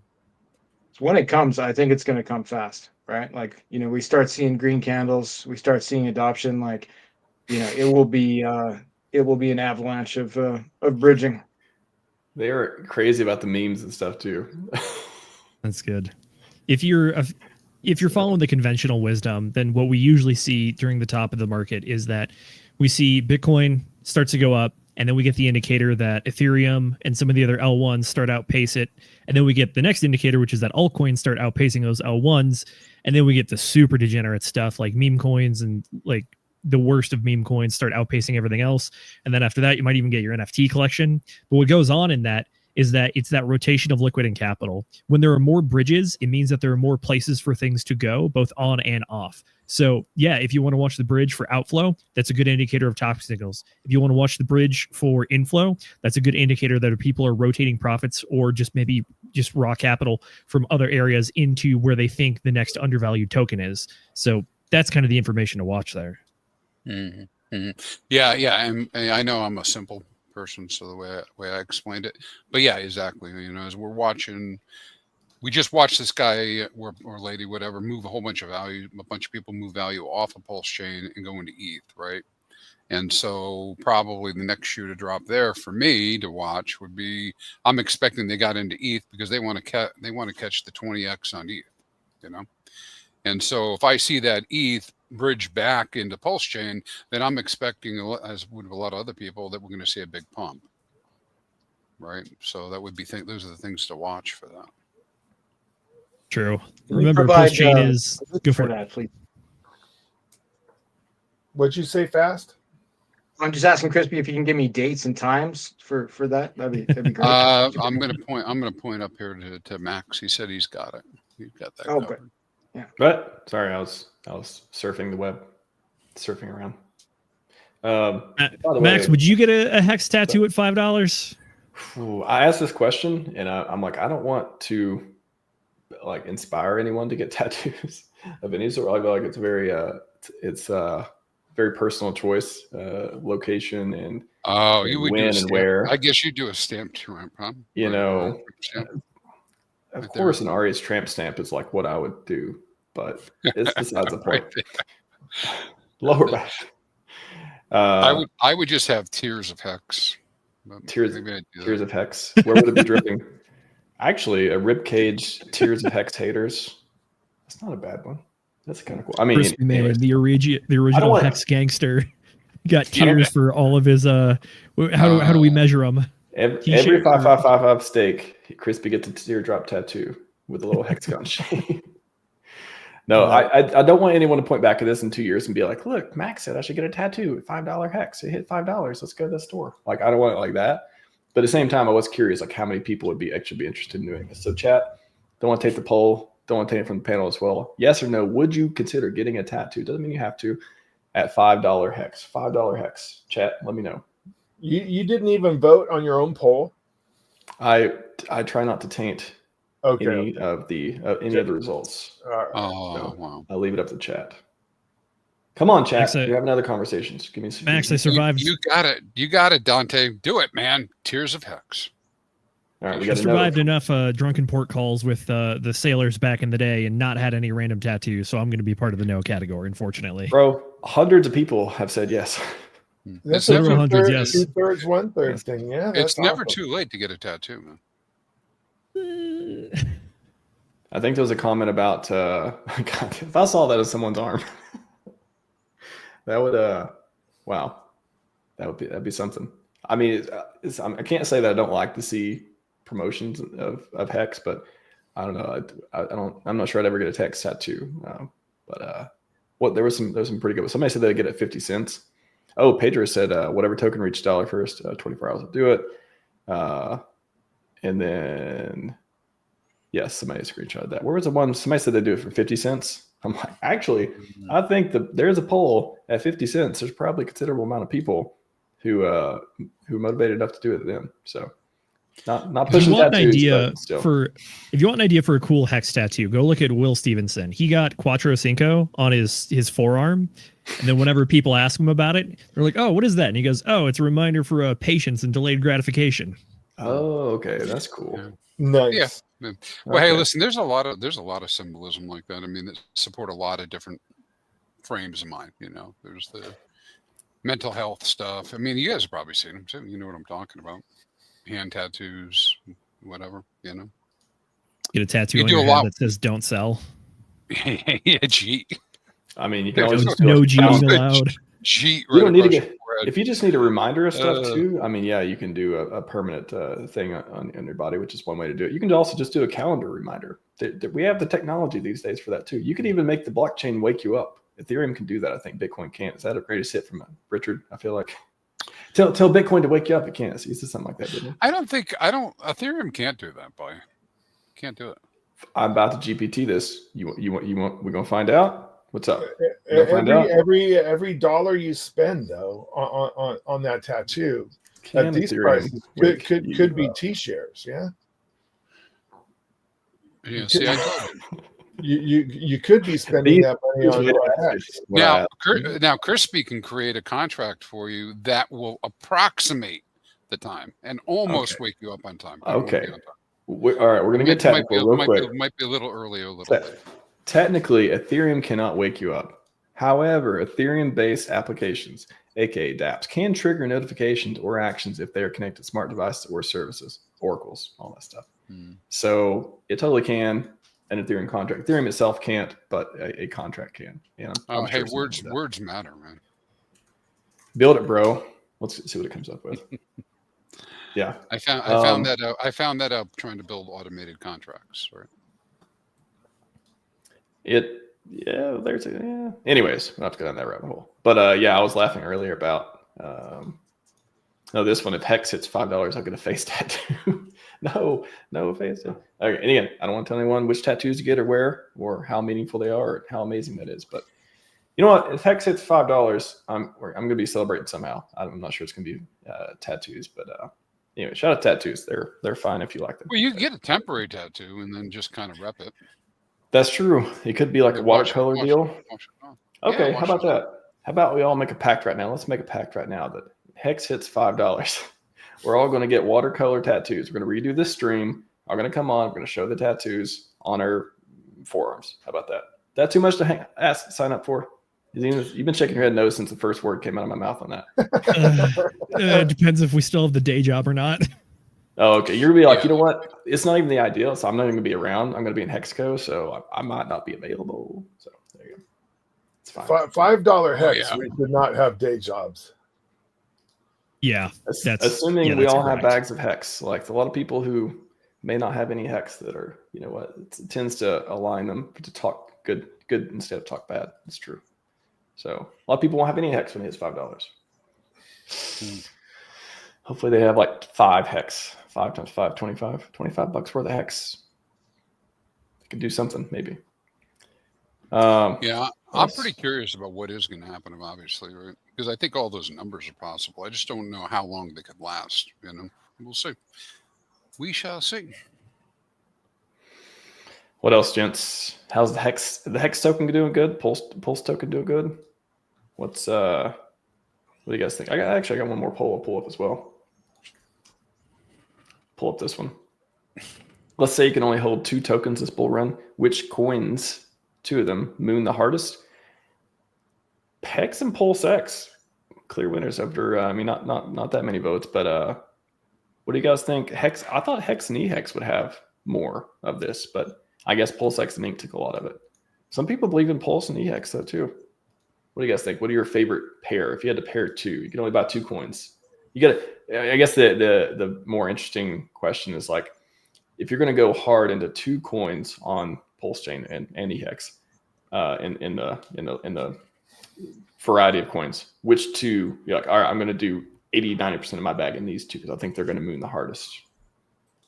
when it comes, I think it's going to come fast, right? Like, we start seeing green candles, we start seeing adoption. Like, it will be an avalanche of bridging. They are crazy about the memes and stuff too. That's good. If you're following the conventional wisdom, then what we usually see during the top of the market is that we see Bitcoin starts to go up, and then we get the indicator that Ethereum and some of the other L1s start outpace it. And then we get the next indicator, which is that altcoins start outpacing those L1s. And then we get the super degenerate stuff like meme coins and like the worst of meme coins start outpacing everything else. And then after that, you might even get your NFT collection. But what goes on in that is that it's that rotation of liquid and capital. When there are more bridges, it means that there are more places for things to go, both on and off. So yeah, if you want to watch the bridge for outflow, that's a good indicator of top signals. If you want to watch the bridge for inflow, that's a good indicator that people are rotating profits or just raw capital from other areas into where they think the next undervalued token is. So that's kind of the information to watch there. Mm-hmm. Mm-hmm. Yeah. And I know I'm a simple person, so the way I explained it. But yeah, exactly. You know, as we're watching, we just watched this guy or lady, whatever, move a whole bunch of value. A bunch of people move value off of PulseChain and go into ETH, right? And so probably the next shoe to drop there for me to watch would be, I'm expecting they got into ETH because they want to catch the 20x on ETH, you know. And so if I see that ETH bridge back into PulseChain, then I'm expecting, as would a lot of other people, that we're going to see a big pump, right? So that would be those are the things to watch for that. True. Remember, PulseChain is go for that, please. What'd you say, Fast? I'm just asking Crispy if you can give me dates and times for that. That'd be great. I'm gonna point up here to Max. He said he's got it. He's got that. Okay. Covered. Yeah. But sorry, I was surfing the web, surfing around. By the Max, way, would you get a hex tattoo at $5? I asked this question, and I'm like, I don't want to like inspire anyone to get tattoos of any sort. I feel like it's very personal choice, location, and you would when do and where. I guess you do a stamp tramp, huh? You know, of Right course, an RH tramp stamp is like what I would do, but it's besides the point. Lower back. I would just have tears of hex. Tears of hex. Where would it be dripping? Actually, a rib cage, tears of hex haters. That's not a bad one. That's kind of cool. I mean, man, the original hex gangster got tears for all of his. How do we measure them? Every 5555 stake, Crispy gets a teardrop tattoo with a little hexagon shape. No, I don't want anyone to point back at this in 2 years and be like, look, Max said I should get a tattoo at $5 hex. It hit $5. Let's go to the store. Like, I don't want it like that. But at the same time, I was curious, like how many people would actually be interested in doing this. So chat, don't want to take the poll. Don't want to take it from the panel as well. Yes or no, would you consider getting a tattoo? Doesn't mean you have to at $5 hex. $5 hex. Chat, let me know. You didn't even vote on your own poll? I try not to taint any of the results. Wow. I'll leave it up to chat. Come on, chat. Max, you have another conversations. Give me some. Max, I survived. You got it. You got it, Dante. Do it, man. Tears of hex. All right, we I got survived enough drunken port calls with the sailors back in the day and not had any random tattoos, so I'm going to be part of the no category, unfortunately. Bro, hundreds of people have said yes. That's Several a hundred, yes. 2/3, 1/3 thing. Yeah, It's never too late to get a tattoo, man. I think there was a comment about God, if I saw that as someone's arm, that would wow, that'd be something. I mean, I can't say that I don't like to see promotions of hex, but I don't know. I'm not sure I'd ever get a hex tattoo. There was some pretty good. Somebody said they'd get it 50 cents. Oh, Pedro said whatever token reached $1 first, 24 hours will do it. And then yes, somebody screenshotted that. Where was the one? Somebody said they do it for 50 cents. I'm like, actually, I think there's a poll at 50 cents. There's probably a considerable amount of people who motivated enough to do it then. So not pushing tattoos. If you want an idea for a cool hex tattoo, go look at Will Stevenson. He got Cuatro Cinco on his forearm, and then whenever people ask him about it, they're like, "Oh, what is that?" And he goes, "Oh, it's a reminder for patience and delayed gratification." Oh, okay, that's cool. Yeah. Nice. Yeah. Well, hey, listen, there's a lot of symbolism like that. I mean, that support a lot of different frames of mind. You know, there's the mental health stuff. I mean, you guys have probably seen them too. You know what I'm talking about. Hand tattoos, whatever, you know. Get a tattoo on your head that says "Don't sell." Yeah, cheat. I mean, you can always just no cheating allowed. Cheat. You don't need to get. If you just need a reminder of stuff too, I mean, yeah, you can do a permanent thing on your body, which is one way to do it. You can also just do a calendar reminder. We have the technology these days for that too. You can even make the blockchain wake you up. Ethereum can do that. I think Bitcoin can't. Is that a greatest hit from Richard? I feel like tell Bitcoin to wake you up. It can't. He said something like that, didn't he? Ethereum can't do that, boy. Can't do it. I'm about to GPT this. You want? We're gonna find out. What's up? Every dollar you spend though on that tattoo at these prices could be T-shares. Yeah. Yeah. See, I told you. You could be spending that money on now Crispy can create a contract for you that will approximate the time and almost wake you up on time. But Okay. It won't be on time. All right, we're going to get technical real quick. Might be a little early, a little late. Technically, Ethereum cannot wake you up. However, Ethereum-based applications, aka dApps, can trigger notifications or actions if they are connected to smart devices or services, oracles, all that stuff. So it totally can. An Ethereum contract. Ethereum itself can't, but a contract can. Yeah. Hey, words matter, man. Build it, bro. Let's see what it comes up with. Yeah, I found that out. I found that out trying to build automated contracts. Right. Anyways, we'll have to go down that rabbit hole. But yeah, I was laughing earlier about this one. If Hex hits $5, I'll get a face tattoo. no face tattoo. Okay, and again, I don't want to tell anyone which tattoos to get or where or how meaningful they are or how amazing that is. But you know what? If Hex hits $5, I'm going to be celebrating somehow. I'm not sure it's going to be tattoos, but anyway, shout out tattoos. They're fine if you like them. Well, you can get a temporary tattoo and then just kind of rep it. That's true. It could be like a watercolor deal. Okay, how about that? How about we all make a pact right now? Let's make a pact right now that Hex hits $5. We're all going to get watercolor tattoos. We're going to redo this stream. I'm going to come on. We're going to show the tattoos on our forearms. How about that? That too much to sign up for? You've been shaking your head no since the first word came out of my mouth on that. It depends if we still have the day job or not. Oh, okay. You're going to be like, you know what? It's not even the ideal. So I'm not even going to be around. I'm going to be in Hexco. So I might not be available. So there you go. It's fine. $5 Hex. We did not have day jobs. Yeah. That's assuming we all have bags of Hex. Like a lot of people who may not have any Hex that are, you know what, it tends to align them to talk good instead of talk bad. It's true. So a lot of people won't have any Hex when it hits $5. Hopefully they have like 5 Hex. 5 times 5, 25. $25 worth of Hex. They can do something, maybe. I'm pretty curious about what is going to happen, obviously, right? Because I think all those numbers are possible. I just don't know how long they could last. You know, we'll see. We shall see. What else, gents? How's the Hex token doing good? Pulse token doing good? What do you guys think? I got one more poll I'll pull up as well. Pull up this one. Let's say you can only hold 2 tokens this bull run. Which coins, 2 of them, moon the hardest? Hex and PulseX, clear winners after, not that many votes, but what do you guys think? Hex, I thought Hex and eHex would have more of this, but I guess PulseX and Ink took a lot of it. Some people believe in Pulse and eHex though too. What do you guys think? What are your favorite pair? If you had to pair 2, you can only buy 2 coins. You got to, I guess the more interesting question is like, if you're going to go hard into 2 coins on PulseChain and eHex, in the variety of coins, which 2 you're like, all right, I'm going to do 80-90% of my bag in these 2 because I think they're going to moon the hardest.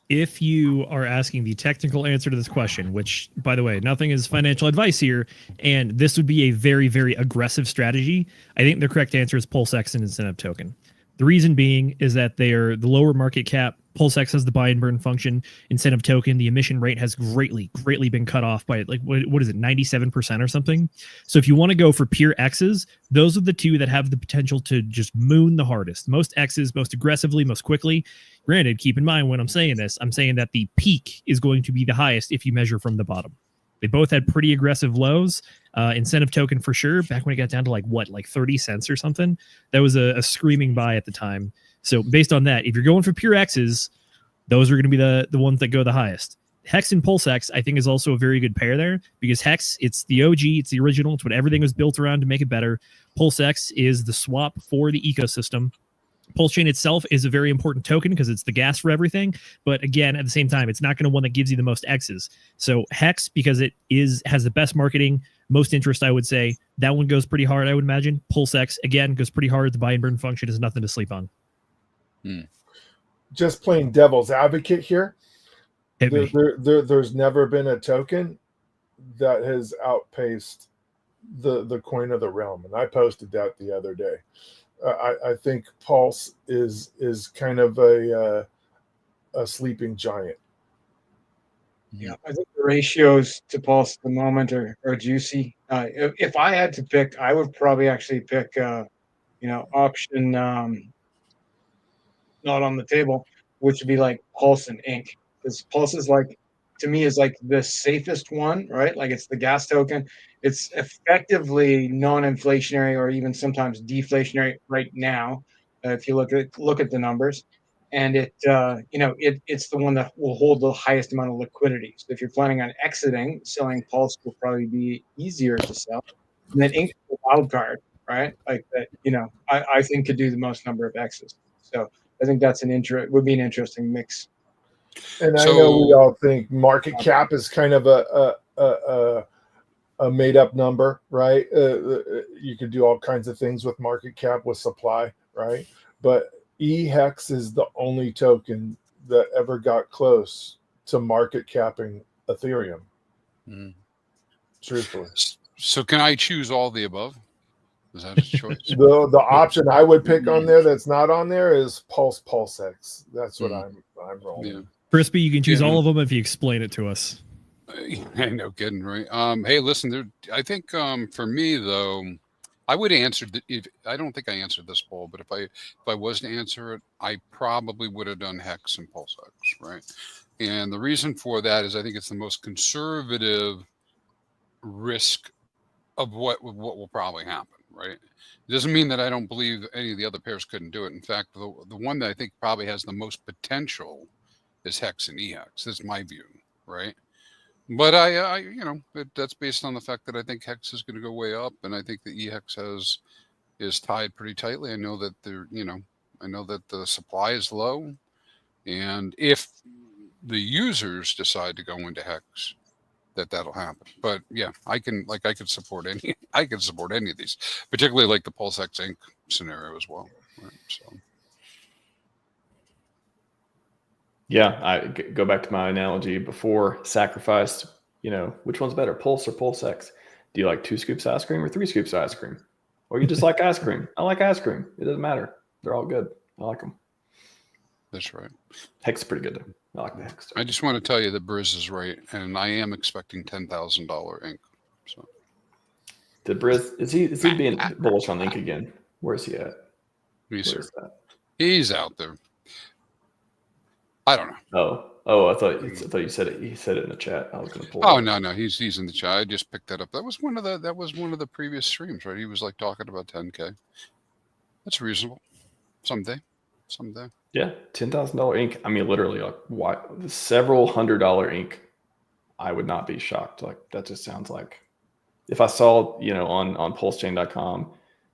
If you are asking the technical answer to this question, which, by the way, nothing is financial advice here, and this would be a very, very aggressive strategy, I think the correct answer is PulseX and incentive token. The reason being is that they are the lower market cap. PulseX has the buy and burn function. Incentive token, the emission rate has greatly been cut off by like what is it, 97% or something. So if you want to go for pure X's, those are the 2 that have the potential to just moon the hardest. Most X's, most aggressively, most quickly. Granted, keep in mind when I'm saying this, I'm saying that the peak is going to be the highest if you measure from the bottom. They both had pretty aggressive lows. Incentive token for sure. Back when it got down to like 30 cents or something, that was a screaming buy at the time. So based on that, if you're going for pure X's, those are going to be the ones that go the highest. Hex and PulseX, I think, is also a very good pair there because Hex, it's the OG, it's the original, it's what everything was built around to make it better. PulseX is the swap for the ecosystem. PulseChain itself is a very important token because it's the gas for everything. But again, at the same time, it's not going to one that gives you the most X's. So Hex, because it has the best marketing, most interest, I would say, that one goes pretty hard, I would imagine. PulseX, again, goes pretty hard. The buy and burn function is nothing to sleep on. Just playing devil's advocate here. There's never been a token that has outpaced the coin of the realm. And I posted that the other day. I think Pulse is kind of a sleeping giant. Yeah, I think the ratios to Pulse at the moment are juicy. If I had to pick, I would probably actually pick, option not on the table, which would be like Pulse and Ink. Because Pulse is like, to me, is like the safest one, right? Like it's the gas token. It's effectively non-inflationary or even sometimes deflationary right now, if you look at the numbers. And it's the one that will hold the highest amount of liquidity. So if you're planning on exiting, selling Pulse will probably be easier to sell. And then Ink is a wild card, right? Like that, I think could do the most number of X's. So I think that's would be an interesting mix. And I know we all think market cap is kind of a made up number, right? You could do all kinds of things with market cap with supply, right? But EHEX is the only token that ever got close to market capping Ethereum. Truthfully. So can I choose all the above? Is that a choice? The option I would pick on there that's not on there is PulseX. That's what I'm rolling. Yeah. Crispy, you can choose all of them if you explain it to us. No kidding, right? Hey, listen, I think for me though, I would answer I don't think I answered this poll, but if I was to answer it, I probably would have done Hex and PulseX, right? And the reason for that is I think it's the most conservative risk of what will probably happen, right? It doesn't mean that I don't believe any of the other pairs couldn't do it. In fact, the one that I think probably has the most potential is Hex and EHEX. That's my view, right? But that's based on the fact that I think Hex is going to go way up, and I think the EHEX is tied pretty tightly. I know that the supply is low, and if the users decide to go into Hex, that'll happen. But yeah, I could support any of these, particularly like the PulseX Inc. scenario as well. Right? So. Yeah, I go back to my analogy before. Sacrificed, which one's better, Pulse or PulseX? Do you like 2 scoops of ice cream or 3 scoops of ice cream? Or you just like ice cream? I like ice cream. It doesn't matter. They're all good. I like them. That's right. Hex is pretty good though. I like the Hex. I just want to tell you that Briz is right, and I am expecting $10,000 Ink. So, did Briz is he being bullish on Ink again? Where's he at? He's out there. I don't know. I thought you said it. He said it in the chat. I was going to pull. Oh no, he's in the chat. I just picked that up. That was one of the previous streams, right? He was like talking about 10K. That's reasonable. Someday. Yeah, $10,000 Ink. I mean, literally, like several $100 Ink. I would not be shocked. Like that just sounds like if I saw on PulseChain.com,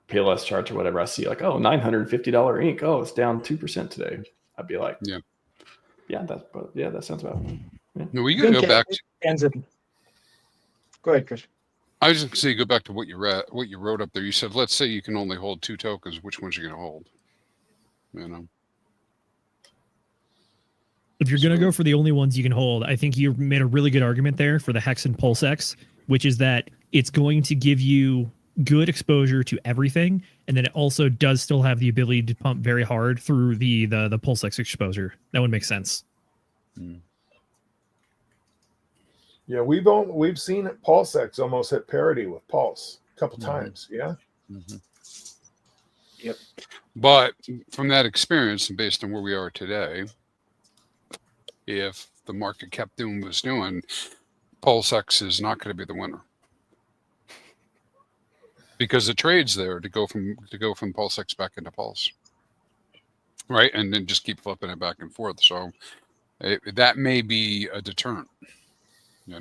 PLS charts or whatever, I see like $950 Ink. Oh, it's down 2% today. I'd be like, that sounds about. Yeah. No, we gotta go back. Go ahead, Chris. I was just gonna say, go back to what you wrote up there. You said, let's say you can only hold 2 tokens. Which ones are you gonna hold? If you're going to go for the only ones you can hold, I think you made a really good argument there for the Hex and PulseX, which is that it's going to give you good exposure to everything, and then it also does still have the ability to pump very hard through the PulseX exposure. That would make sense. Yeah, we've seen PulseX almost hit parity with Pulse a couple times. Yeah. Mm-hmm. Yep. But from that experience, and based on where we are today, if the market kept doing what it was doing, PulseX is not going to be the winner. Because the trade's there to go from PulseX back into Pulse, right? And then just keep flipping it back and forth. So that may be a deterrent, I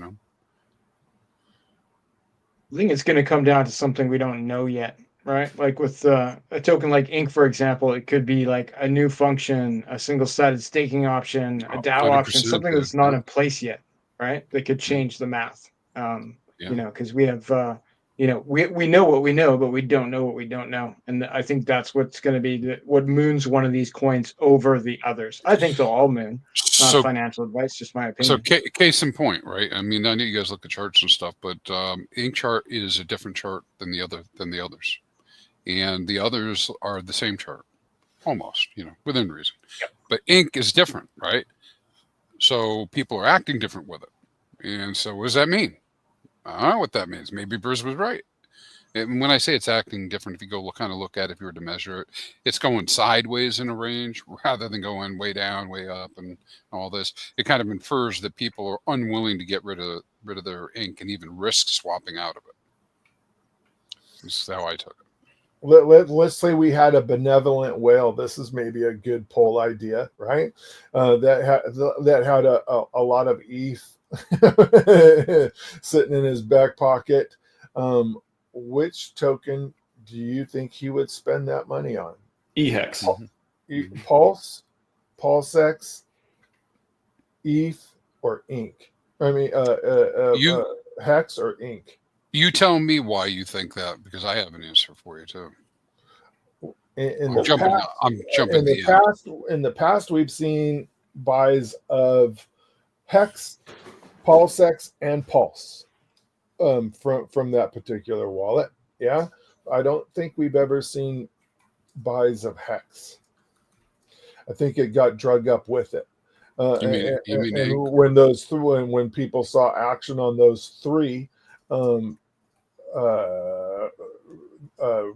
think it's going to come down to something we don't know yet, right? Like with a token like Ink, for example, it could be like a new function, a single-sided staking option, a DAO option, something that's not in place yet, right? That could change the math, because we have... we know what we know, but we don't know what we don't know. And I think that's what's going to be what moons one of these coins over the others. I think they'll all moon. Not financial advice, just my opinion. So case in point, right? I mean, I know you guys look at charts and stuff, but Ink chart is a different chart than the others. And the others are the same chart, almost, within reason. Yep. But Ink is different, right? So people are acting different with it. And so what does that mean? I don't know what that means. Maybe Bruce was right. And when I say it's acting different, if you go kind of look at it, if you were to measure it, it's going sideways in a range rather than going way down, way up, and all this. It kind of infers that people are unwilling to get rid of their ink and even risk swapping out of it. This is how I took it. Let's say we had a benevolent whale. This is maybe a good poll idea, right? That had a lot of ETH sitting in his back pocket. Which token do you think he would spend that money on? EHEX. Pulse, PulseX, ETH, or Ink? I mean, Hex or Ink? You tell me why you think that, because I have an answer for you too. In the past, we've seen buys of Hex, PulseX, and Pulse from that particular wallet. Yeah, I don't think we've ever seen buys of Hex. I think it got drug up with it. When people saw action on those three,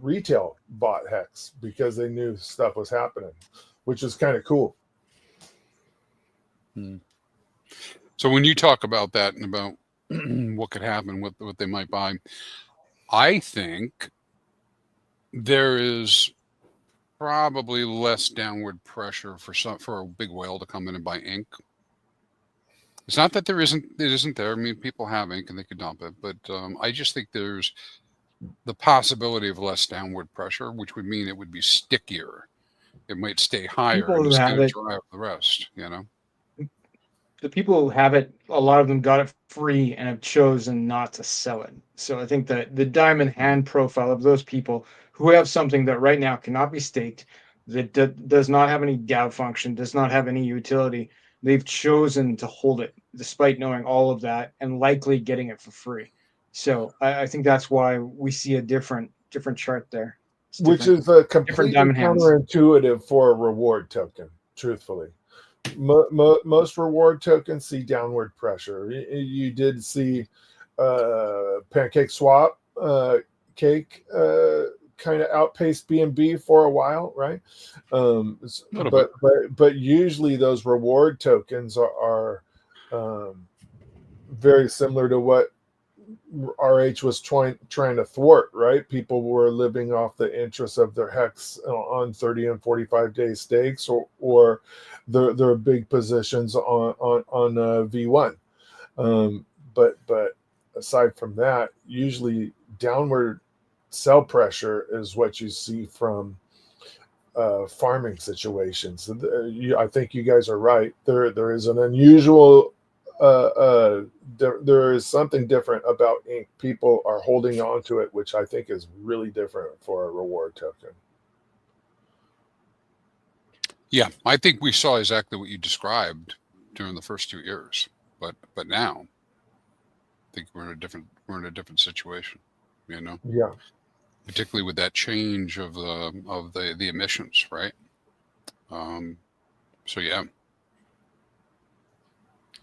retail bought Hex because they knew stuff was happening, which is kind of cool. So when you talk about that and about what could happen, what they might buy, I think there is probably less downward pressure for a big whale to come in and buy ink. It's not that it isn't there. I mean, people have ink and they could dump it, but I just think there's the possibility of less downward pressure, which would mean it would be stickier. It might stay higher People who instead have of it, dry out the rest, you know? the people who have it, a lot of them got it free and have chosen not to sell it. So I think that the diamond hand profile of those people who have something that right now cannot be staked, that does not have any DAO function, does not have any utility, they've chosen to hold it despite knowing all of that and likely getting it for free. So I think that's why we see a different chart there. Which is a completely counterintuitive for a reward token, truthfully. Most reward tokens see downward pressure. You did see Pancake Swap Cake kind of outpaced BNB for a while, right? But usually those reward tokens are very similar to what RH was trying to thwart, right? People were living off the interest of their Hex on 30 and 45-day stakes or their big positions on V1. But aside from that, usually downward sell pressure is what you see from farming situations. I think you guys are right. There is an unusual there is something different about ink. People are holding on to it, which I think is really different for a reward token. Yeah, I think we saw exactly what you described during the first 2 years, but now I think we're in a different situation, you know. Yeah, particularly with that change of the emissions, right? So yeah.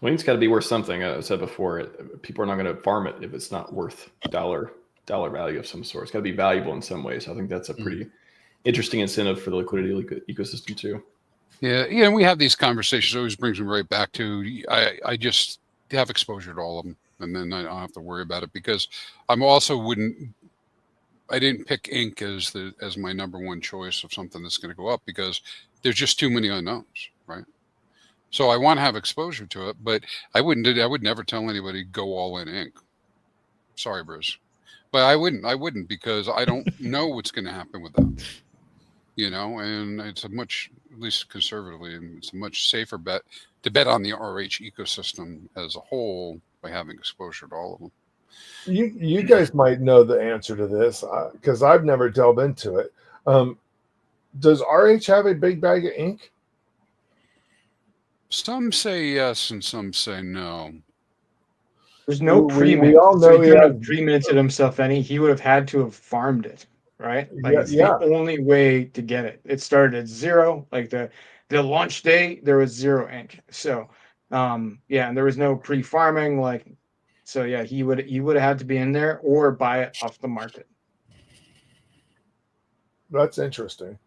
Well, it's got to be worth something. I said before, people are not going to farm it if it's not worth dollar value of some sort. It's got to be valuable in some way. So I think that's a pretty interesting incentive for the liquidity ecosystem too. Yeah, and we have these conversations. It always brings me right back to I just have exposure to all of them, and then I don't have to worry about it because I didn't pick ink as my number one choice of something that's going to go up because there's just too many unknowns, right? So I want to have exposure to it, but I would never tell anybody go all in ink. Sorry, Bruce, but I wouldn't because I don't know what's going to happen with that, you know. And it's at least conservatively, it's a much safer bet to bet on the RH ecosystem as a whole by having exposure to all of them. You guys might know the answer to this because I've never delved into it. Does RH have a big bag of ink? Some say yes and some say no. There's no pre-mint. We all know he couldn't have pre-minted himself any. He would have had to have farmed it, right? Like it's the only way to get it. It started at 0. Like the launch day, there was 0 ink. So and there was no pre-farming. Like so, yeah, he would have had to be in there or buy it off the market. That's interesting.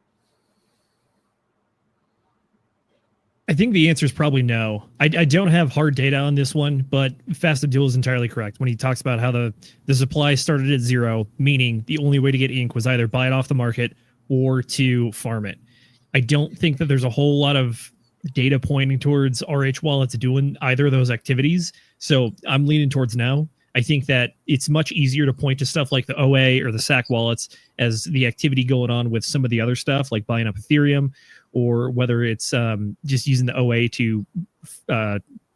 I think the answer is probably no. I don't have hard data on this one, but Fast Abdul is entirely correct when he talks about how the supply started at zero, meaning the only way to get ink was either buy it off the market or to farm it. I don't think that there's a whole lot of data pointing towards RH wallets doing either of those activities. So I'm leaning towards no. I think that it's much easier to point to stuff like the OA or the SAC wallets as the activity going on with some of the other stuff, like buying up Ethereum, or whether it's just using the OA to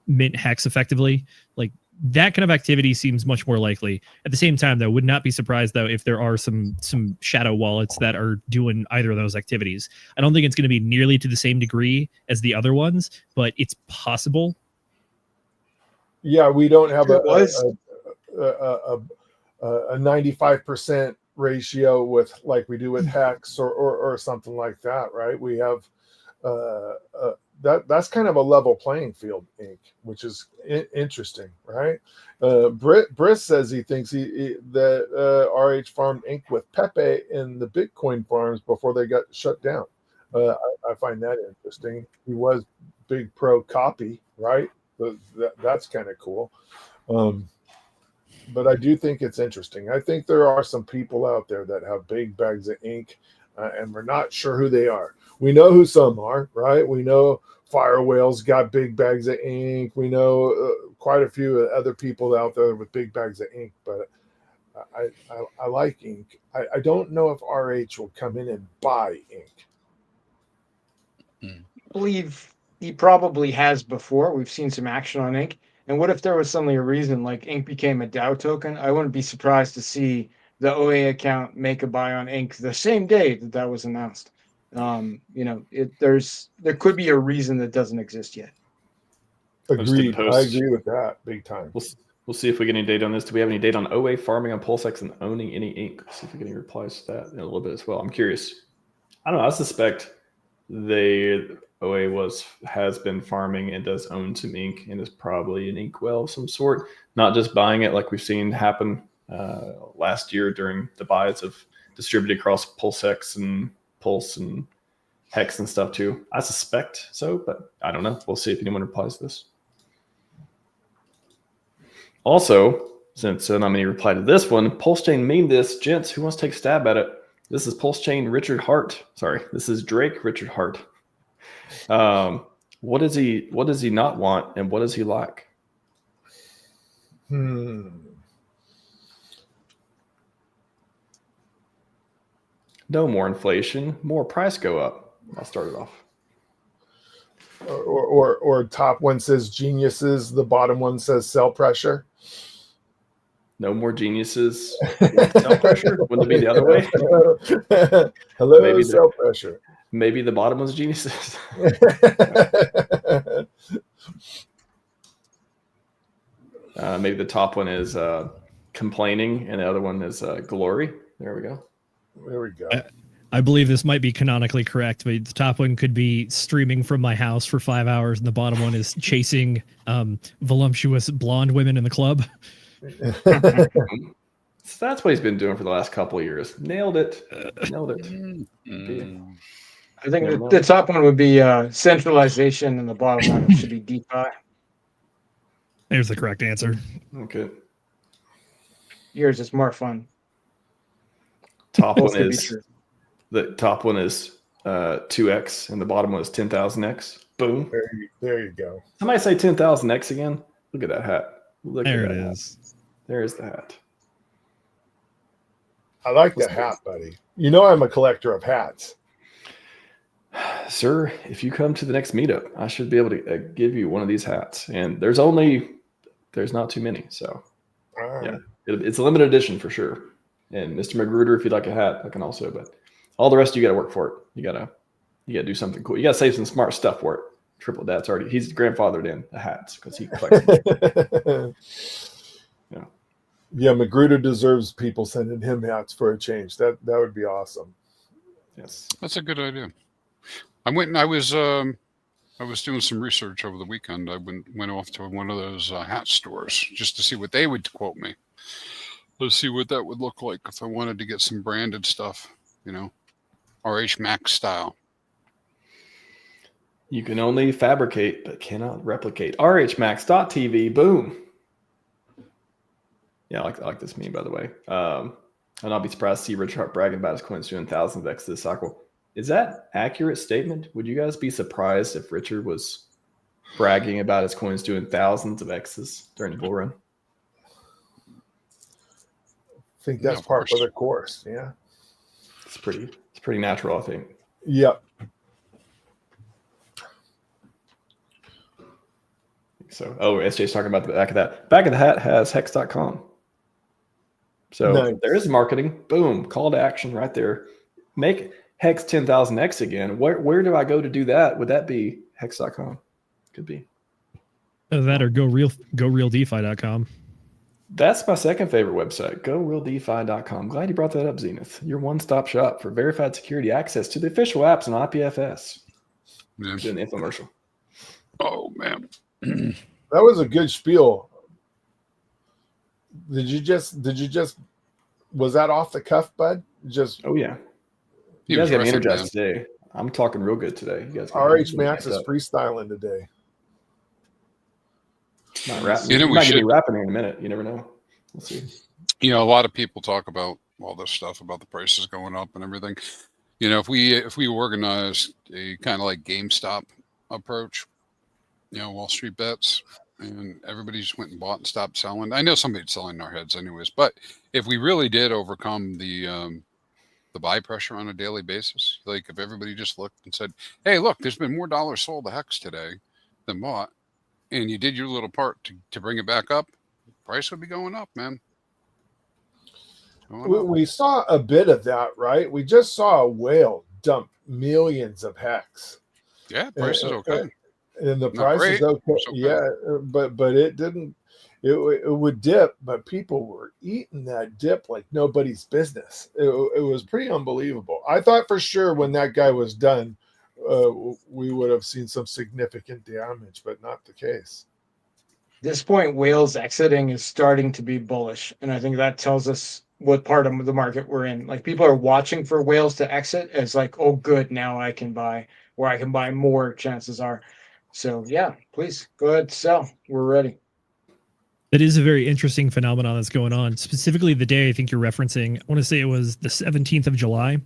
mint hex effectively. Like that kind of activity seems much more likely. At the same time, though, would not be surprised though if there are some shadow wallets that are doing either of those activities. I don't think it's going to be nearly to the same degree as the other ones, but it's possible. Yeah, we don't have It a 95% ratio with like we do with hex or something like that, right? We have that's kind of a level playing field, ink, which is interesting, right? Briss says he thinks that RH farmed ink with Pepe in the Bitcoin farms before they got shut down. I find that interesting. He was big pro copy, right? That's kind of cool. But I do think it's interesting. I think there are some people out there that have big bags of ink, and we're not sure who they are. We know who some are, right? We know Fire Whale's got big bags of ink. We know quite a few other people out there with big bags of ink, but I like ink. I don't know if RH will come in and buy ink. I believe he probably has before. We've seen some action on ink. And what if there was suddenly a reason like ink became a DAO token? I wouldn't be surprised to see the OA account make a buy on ink the same day that was announced. There could be a reason that doesn't exist yet. Agreed. I agree with that big time. We'll see if we get any data on this. Do we have any data on OA farming on PulseX and owning any ink? See if we get any replies to that in a little bit as well. I'm curious. I don't know. I suspect OA has been farming and does own some ink and is probably an ink well of some sort, not just buying it like we've seen happen last year during the buys of distributed across PulseX and Pulse and Hex and stuff too. I suspect so, but I don't know. We'll see if anyone replies to this. Also, since not many replied to this one, PulseChain memed this. Gents, who wants to take a stab at it? This is PulseChain Richard Hart. Sorry, this is Drake Richard Hart. What does he not want, and what does he like? No more inflation, more price go up. I'll start it off. Or top one says geniuses, the bottom one says sell pressure. No more geniuses. Sell pressure. Wouldn't it be the other way? Hello, maybe sell pressure. Maybe the bottom was geniuses. Maybe the top one is complaining, and the other one is glory. There we go. There we go. I believe this might be canonically correct, but the top one could be streaming from my house for 5 hours, and the bottom one is chasing voluptuous blonde women in the club. So that's what he's been doing for the last couple of years. Nailed it. Nailed it. I think the top one would be centralization, and the bottom one should be DeFi. There's the correct answer. Okay. Yours is more fun. The top one is 2x, and the bottom one is 10,000x. Boom. There you go. Somebody say 10,000x again. Look at that hat. There it is. There's the hat. I like the hat, buddy. You know I'm a collector of hats. Sir, if you come to the next meetup, I should be able to give you one of these hats. And there's not too many. So, yeah, it's a limited edition for sure. And Mr. Magruder, if you'd like a hat, I can also. But all the rest, you got to work for it. You got to do something cool. You got to save some smart stuff for it. Triple Dad's he's grandfathered in the hats because he collects them. Yeah, Magruder deserves people sending him hats for a change. That would be awesome. Yes, that's a good idea. I was doing some research over the weekend. I went off to one of those hat stores just to see what they would quote me. Let's see what that would look like if I wanted to get some branded stuff, RHMax style. You can only fabricate but cannot replicate. RHmax.tv. Boom. Yeah, I like this meme, by the way. I'll not be surprised to see Rich Hart bragging about his coins doing thousands of X this cycle. Is that accurate statement? Would you guys be surprised if Richard was bragging about his coins doing thousands of X's during the bull run? I think that's part of the course. Yeah. It's pretty natural, I think. Yep. So, SJ's talking about the back of that. Back of the hat has hex.com. So nice. There is marketing. Boom. Call to action right there. Make Hex 10,000X again. Where do I go to do that? Would that be hex.com? Could be. That or gorealdefi.com. That's my second favorite website, gorealdefi.com. Glad you brought that up, Zenith. Your one-stop shop for verified security access to the official apps on IPFS. Yeah. Doing the infomercial. Oh, man. That was a good spiel. Did you just was that off the cuff, bud? Oh yeah. You guys got me energized today. I'm talking real good today. You guys RHMax is freestyling today. Not rapping. You might be rapping in a minute. You never know. We'll see. A lot of people talk about all this stuff about the prices going up and everything. If we organized a kind of like GameStop approach, Wall Street bets, and everybody just went and bought and stopped selling. I know somebody's selling in our heads anyways, but if we really did overcome the buy pressure on a daily basis, like if everybody just looked and said, hey, look, there's been more dollars sold to Hex today than bought, and you did your little part to bring it back up, price would be going up, man. We saw a bit of that, right? We just saw a whale dump millions of Hex. Yeah, price is okay. And the price is okay. Yeah, but it didn't. It would dip, but people were eating that dip like nobody's business. It was pretty unbelievable. I thought for sure when that guy was done, we would have seen some significant damage, but not the case. At this point, whales exiting is starting to be bullish, and I think that tells us what part of the market we're in. Like people are watching for whales to exit. It's like, oh, good, now I can buy, or I can buy more. Chances are. So yeah, please go ahead, sell. We're ready. That is a very interesting phenomenon that's going on. Specifically, the day I think you're referencing, I want to say it was the 17th of July.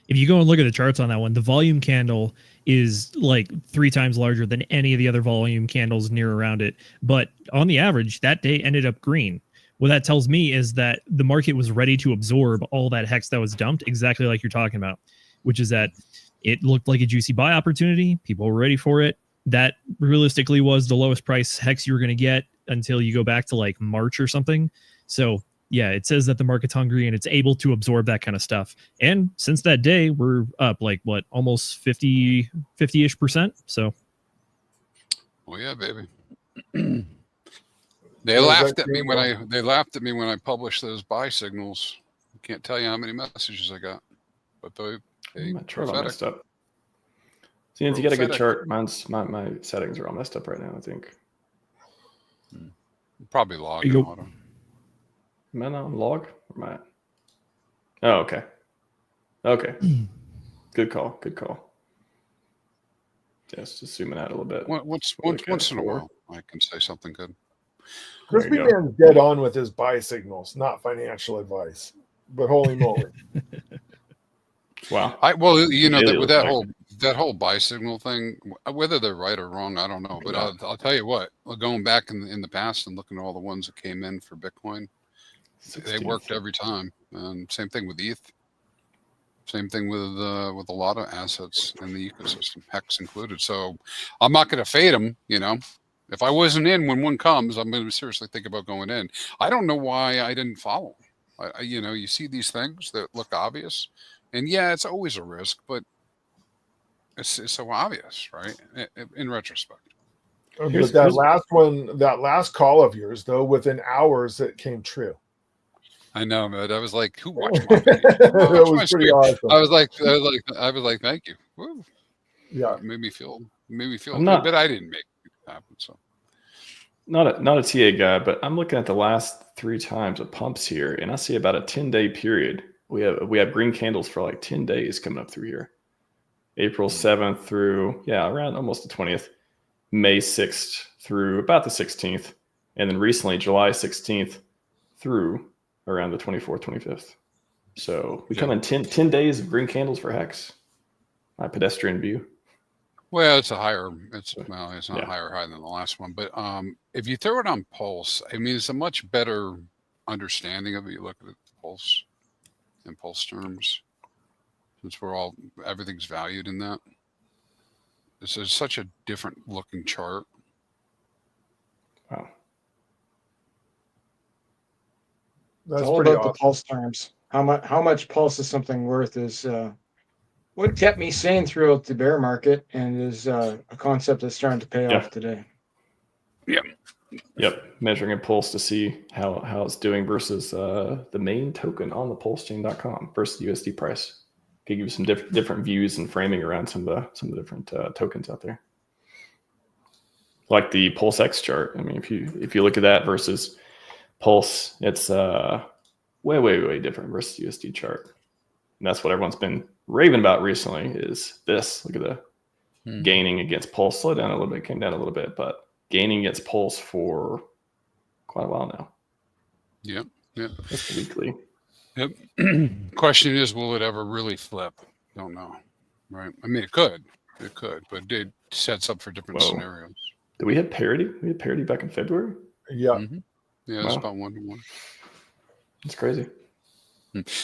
If you go and look at the charts on that one, the volume candle is like 3 times larger than any of the other volume candles near around it. But on the average, that day ended up green. What that tells me is that the market was ready to absorb all that Hex that was dumped, exactly like you're talking about, which is that it looked like a juicy buy opportunity. People were ready for it. That realistically was the lowest price Hex you were going to get until you go back to like March or something. So yeah, it says that the market's hungry and it's able to absorb that kind of stuff. And since that day, we're up like what, almost 50-ish%. So. Oh yeah, baby. They laughed at me when I published those buy signals. I can't tell you how many messages I got, but my chart all messed up. Since you get a good chart, my settings are all messed up right now, I think. Probably log in auto. Am I on log? Or am I? Oh, okay. Okay. Good call. Just zooming out a little bit. Once in a while, I can say something good. Crispy Man's dead on with his buy signals, not financial advice. But holy moly. Wow. With that whole buy signal thing, whether they're right or wrong, I don't know. But I'll tell you what, going back in the past and looking at all the ones that came in for Bitcoin, they worked every time. And same thing with ETH. Same thing with a lot of assets in the ecosystem, Hex included. So I'm not going to fade them. If I wasn't in when one comes, I'm going to seriously think about going in. I don't know why I didn't follow. You see these things that look obvious, and yeah, it's always a risk, but it's so obvious, right? In retrospect. But that last call of yours, though, within hours, it came true. I know, man. I was like, "Who watched my video?" That was pretty awesome. I was like, "Thank you." Woo. Yeah, it made me feel good, but I didn't make it happen. So, not a TA guy, but I'm looking at the last 3 times of pumps here, and I see about a 10-day period we have green candles for like 10 days coming up through here. April 7th through around almost the 20th, May 6th through about the 16th, and then recently July 16th through around the 24th, 25th. So we come in 10 days of green candles for Hex. My pedestrian view. Well, it's not higher high than the last one, but if you throw it on Pulse, I mean, it's a much better understanding of it. You look at the Pulse in Pulse terms, since everything's valued in that. This is such a different looking chart. Wow. It's all about the Pulse terms. How much Pulse is something worth is what kept me sane throughout the bear market, and is a concept that's starting to pay off today. Yep. Measuring a Pulse to see how it's doing versus the main token on the PulseChain.com versus USD price. Can give you some different views and framing around some of the different tokens out there. Like the PulseX chart. I mean, if you look at that versus Pulse, it's way different versus USD chart. And that's what everyone's been raving about recently is this. Look at the gaining against Pulse. Slow down a little bit, came down a little bit, but gaining against Pulse for quite a while now. Yep. That's the weekly. Yep. Question is, will it ever really flip? Don't know. Right. I mean, it could, but it sets up for different scenarios. Did we have parity? We had parity back in February? Yeah. Mm-hmm. Yeah, it's about 1-to-1. It's crazy.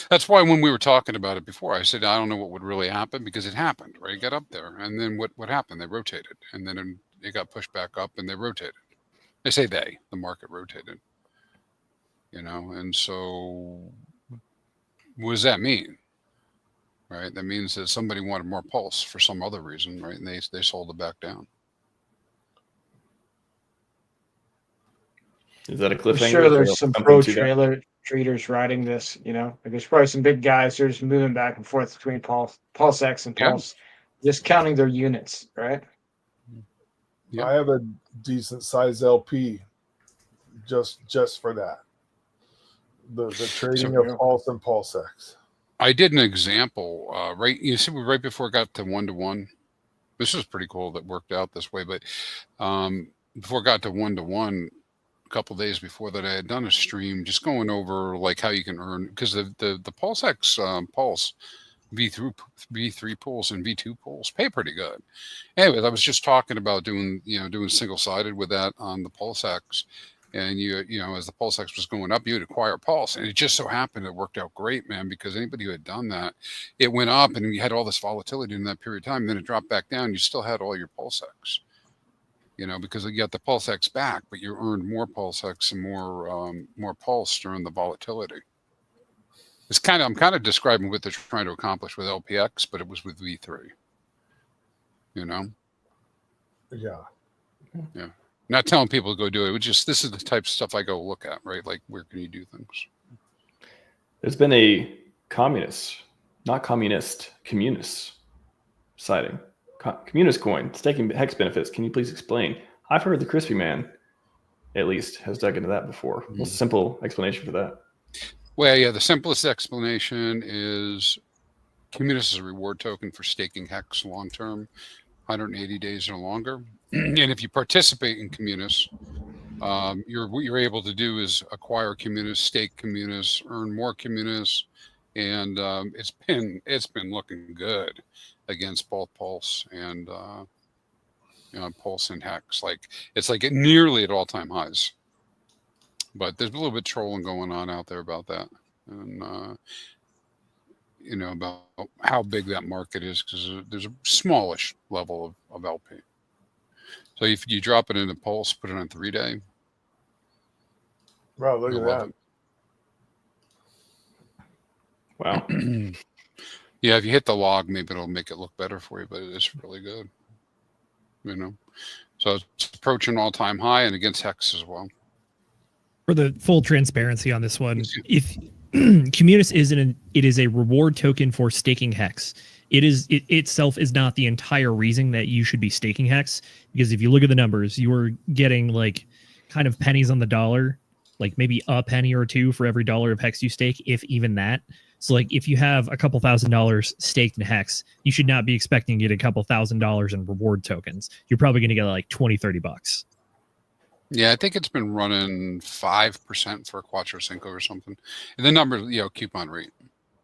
That's why when we were talking about it before, I said, I don't know what would really happen, because it happened, right? It got up there. And then what happened? They rotated. And then it got pushed back up and they rotated. I say the market rotated. And so what does that mean? Right? That means that somebody wanted more Pulse for some other reason, right? And they sold it back down. Is that a cliffhanger? I'm sure there's some pro traders riding this, like there's probably some big guys. They're just moving back and forth between PulseX and Pulse, just counting their units, right? I have a decent size LP just for that. The trading of Pulse and PulseX. I did an example, right? You see, right before it got to 1-to-1. This was pretty cool that worked out this way, but before it got to 1-to-1, a couple of days before that, I had done a stream just going over like how you can earn, because the PulseX Pulse V3 pools and V2 pools pay pretty good. Anyways, I was just talking about doing single-sided with that on the PulseX. And as the PulseX was going up, you would acquire Pulse. And it just so happened it worked out great, man, because anybody who had done that, it went up and you had all this volatility in that period of time. And then it dropped back down. You still had all your PulseX, because you got the PulseX back, but you earned more PulseX and more Pulse during the volatility. I'm kind of describing what they're trying to accomplish with LPX, but it was with V3. Yeah. Not telling people to go do it. This is the type of stuff I go look at, right? Like, where can you do things? There's been a Communis sighting. Communis coin, staking Hex benefits. Can you please explain? I've heard the Crispy Man, at least, has dug into that before. What's a simple explanation for that? Well, yeah, the simplest explanation is Communis is a reward token for staking Hex long-term, 180 days or longer. And if you participate in Communis, what you're able to do is acquire Communis, stake Communis, earn more Communis, and it's been looking good against both Pulse and Pulse and Hex. It's nearly at all-time highs. But there's a little bit of trolling going on out there about that, and about how big that market is, because there's a smallish level of LP. So if you drop it into Pulse, put it on 3-day. Wow, look at that. Wow. Yeah, if you hit the log, maybe it'll make it look better for you, but it is really good. So it's approaching all-time high and against Hex as well. For the full transparency on this one, if Communis is a reward token for staking Hex. It itself is not the entire reason that you should be staking Hex, because if you look at the numbers, you are getting kind of pennies on the dollar like maybe a penny or two for every dollar of hex you stake, if even that. So like if you have a couple $1,000 staked in hex, you should not be expecting to get a couple $1,000 in reward tokens. You're probably going to get like $20-30. Yeah, I think it's been running 5% for a Quattro Cinco or something. And the number, coupon rate.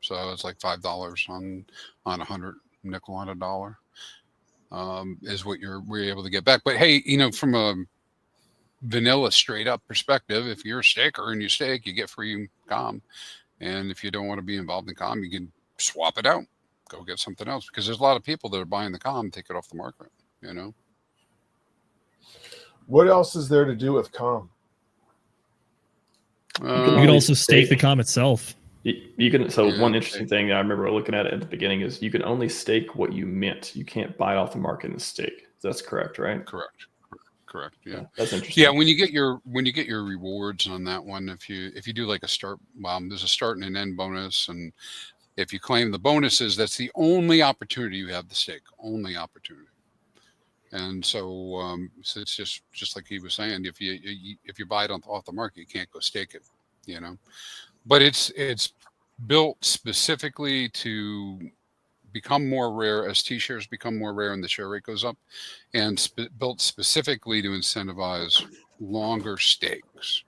So it's like $5 on 100 nickel on a dollar is what we're able to get back. But hey, from a vanilla straight up perspective, if you're a staker and you stake, you get free COM. And if you don't want to be involved in COM, you can swap it out, go get something else, because there's a lot of people that are buying the COM, take it off the market, What else is there to do with COM? You can also stake the COM itself. You can. So one interesting thing I remember looking at it at the beginning is you can only stake what you mint. You can't buy it off the market and stake. That's correct, right? Correct. Yeah, that's interesting. Yeah, when you get your rewards on that one, if you do like a start, there's a start and an end bonus, and if you claim the bonuses, that's the only opportunity you have to stake. Only opportunity. And so, it's just like he was saying, if you buy it off the market, you can't go stake it, But it's built specifically to become more rare as T-shares become more rare and the share rate goes up, and built specifically to incentivize longer stakes,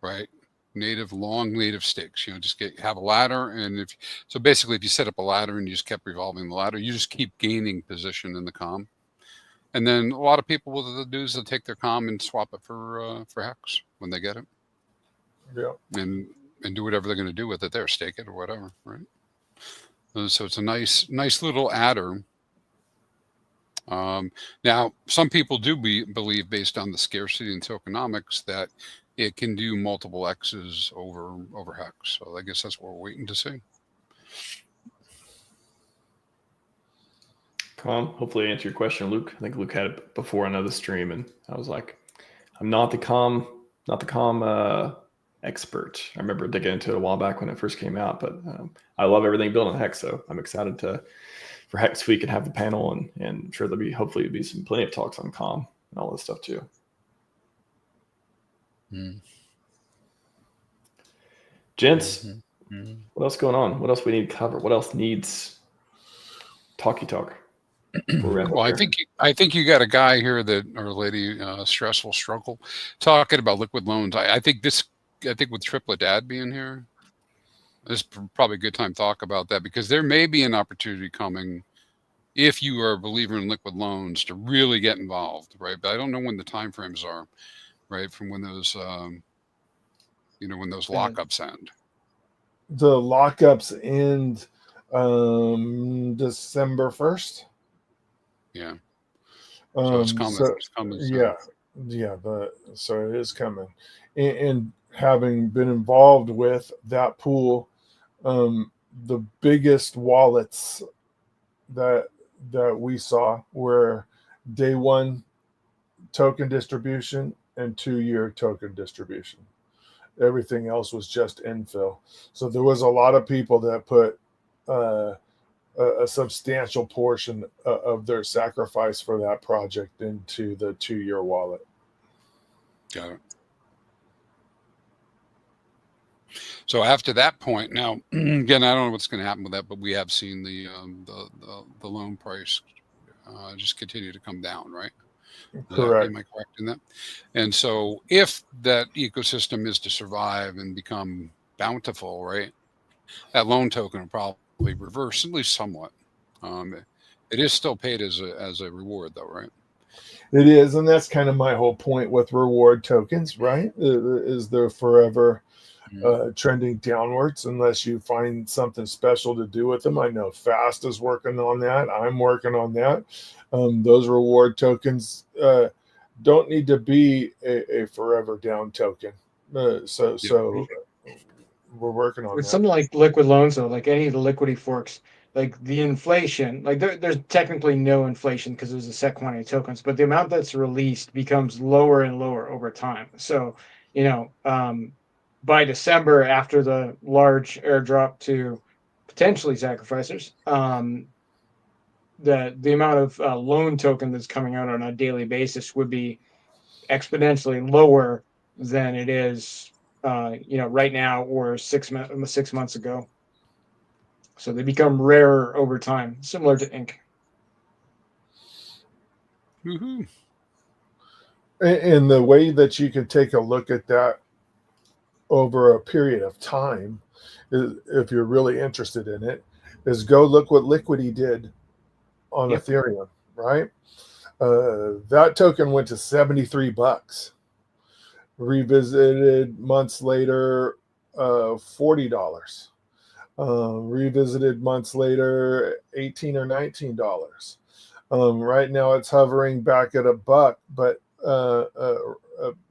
right? Long native stakes. Just have a ladder, and so basically, if you set up a ladder and you just kept revolving the ladder, you just keep gaining position in the COM. And then a lot of people, what they'll do is they'll take their COM and swap it for hex when they get it. Yeah. And do whatever they're going to do with it there, stake it or whatever, right? So it's a nice little adder. Now, some people do believe, based on the scarcity and tokenomics, that it can do multiple X's over hex. So I guess that's what we're waiting to see. COM, hopefully I answered your question, Luke. I think Luke had it before another stream, and I was like, I'm not the COM expert. I remember digging into it a while back when it first came out, but I love everything built on hex, so I'm excited for Hex Week and have the panel, and I'm sure hopefully be plenty of talks on COM and all this stuff too. Gents, what else going on? What else we need to cover? What else needs talk? Well, I think you got a guy here or a lady, stressful struggle, talking about liquid loans. I think with Triplet Dad being here, this is probably a good time to talk about that, because there may be an opportunity coming if you are a believer in liquid loans to really get involved, right? But I don't know when the timeframes are, right? From when those, when those lockups end. The lockups end December 1st. Yeah. So it's coming. It's coming soon. So it is coming. And having been involved with that pool, the biggest wallets that we saw were day one token distribution and 2-year token distribution. Everything else was just infill. So there was a lot of people that put a substantial portion of their sacrifice for that project into the 2-year wallet. Got it. So after that point, now again, I don't know what's going to happen with that, but we have seen the loan price just continue to come down, right? Correct. Am I correct in that? And so if that ecosystem is to survive and become bountiful, right, that loan token will probably reverse, at least somewhat. It is still paid as a reward, though, right? It is, and that's kind of my whole point with reward tokens, right? Is they're forever trending downwards unless you find something special to do with them. I know Fast is working on that. I'm working on that. Those reward tokens don't need to be a forever down token. So we're working on with that. something like liquid loans, though, like any of the liquidity forks, like the inflation, like there's technically no inflation because there's a set quantity of tokens, but the amount that's released becomes lower and lower over time. So, by December, after the large airdrop to potentially sacrificers, the amount of loan token that's coming out on a daily basis would be exponentially lower than it is, right now or 6 months ago. So they become rarer over time, similar to ink. Woohoo. And the way that you could take a look at that over a period of time, if you're really interested in it, is go look what Liquidity did on Ethereum, right? That token went to $73. Revisited months later, $40. Revisited months later, $18 or $19. Right now, it's hovering back at $1,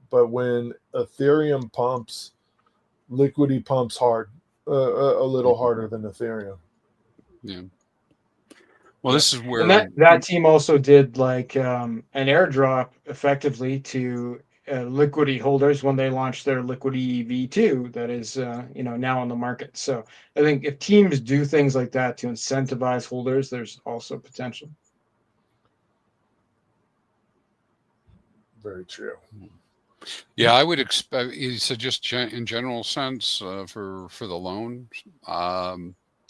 but when Ethereum pumps, Liquidity pumps hard, a little harder than Ethereum. Yeah. Well, this is where and that team also did like an airdrop effectively to Liquidity holders when they launched their Liquidity V2 that is now on the market. So I think if teams do things like that to incentivize holders, there's also potential. Very true. Yeah, I would expect. So just in general sense for the loan,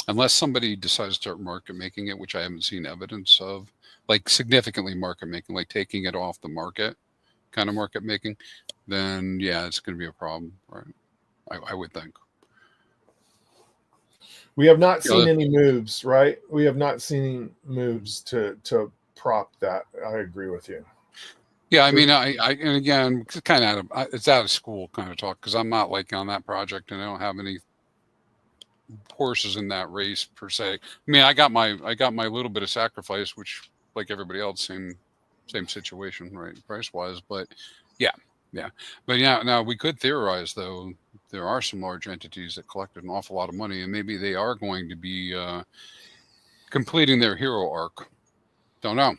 unless somebody decides to start market making it, which I haven't seen evidence of, like significantly market making, like taking it off the market, kind of market making, then yeah, it's going to be a problem, right? I would think. We have not seen any moves, right? We have not seen moves to prop that. I agree with you. Yeah, I mean, I and again, it's kind of it's out of school kind of talk because I'm not like on that project and I don't have any horses in that race per se. I mean, I got my little bit of sacrifice, which like everybody else, same situation, right, price wise. But yeah. But yeah, now we could theorize though. There are some large entities that collected an awful lot of money, and maybe they are going to be completing their hero arc. Don't know.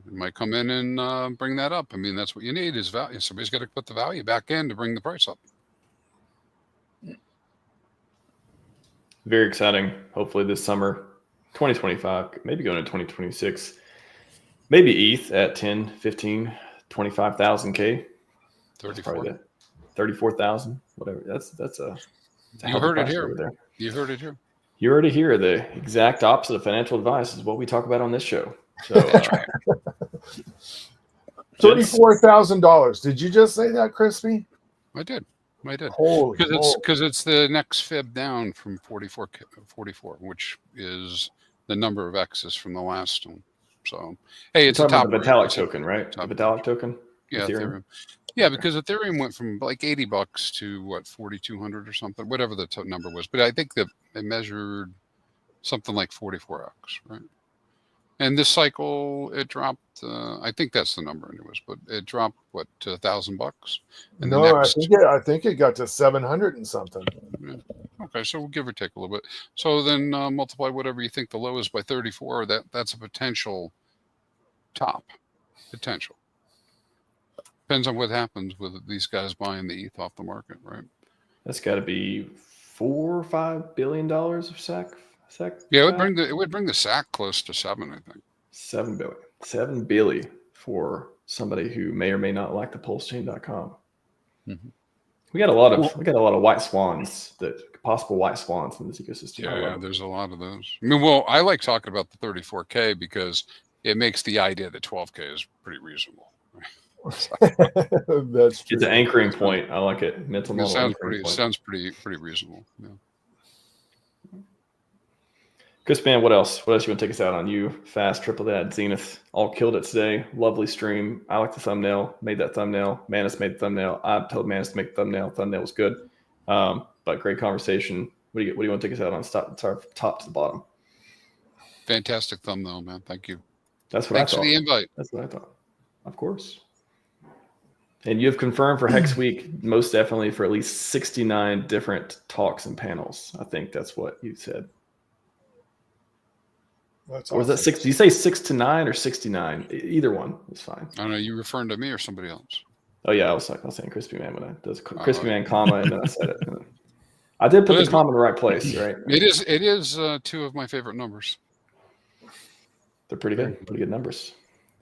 It might come in and bring that up. I mean, that's what you need is value. Somebody's got to put the value back in to bring the price up. Very exciting. Hopefully this summer, 2025, maybe going to 2026, maybe ETH at 10, 15, 25,000 K. 34. 34,000, whatever. That's a you heard it here. There. You heard it here. You heard it here. The exact opposite of financial advice is what we talk about on this show. So, $34,000. Did you just say that, Crispy? I did. Holy because it's the next fib down from 44, which is the number of X's from the last one. So hey, it's a top the Vitalik token, right? The Vitalik token. Yeah, Ethereum. Yeah, because Ethereum went from like $80 to what 4,200 or something, whatever the number was. But I think that it measured something like 44x, right? And this cycle, it dropped. I think that's the number, anyways. But it dropped what to $1,000. And no, I think it got to 700 and something. Yeah. Okay, so we'll give or take a little bit. So then multiply whatever you think the low is by 34. That's a potential top. Potential. Depends on what happens with these guys buying the ETH off the market, right? That's got to be $4 or $5 billion of SEC. Yeah, it would bring the SAC close to 7, I think. 7 billion. 7 billion for somebody who may or may not like the PulseChain.com. Mm-hmm. We got a lot of white swans, possible white swans in this ecosystem. Yeah, there's a lot of those. I mean, well, I like talking about the 34K because it makes the idea that 12K is pretty reasonable. That's true. It's an anchoring point. I like it. Mental model. Sounds pretty reasonable. Yeah. Chris, man, what else? What else you want to take us out on? You fast triple that Zenith all killed it today. Lovely stream. I like the thumbnail. Made that thumbnail. Manus made the thumbnail. I told Manus to make the thumbnail. Thumbnail was good. But great conversation. What do you want to take us out on? Start top to the bottom. Fantastic thumbnail, man. Thank you. Thanks for the invite. That's what I thought. Of course. And you have confirmed for Hex Week, most definitely for at least 69 different talks and panels. I think that's what you said. That's or was that 6? Did you say 6 to 9 or 69? Either one is fine. I don't know. You referring to me or somebody else? Oh yeah, I was saying Crispy Man when I does Crispy Man comma and then I said it. I did put the comma in the right place, right? It is 2 of my favorite numbers. They're pretty good. Pretty good numbers.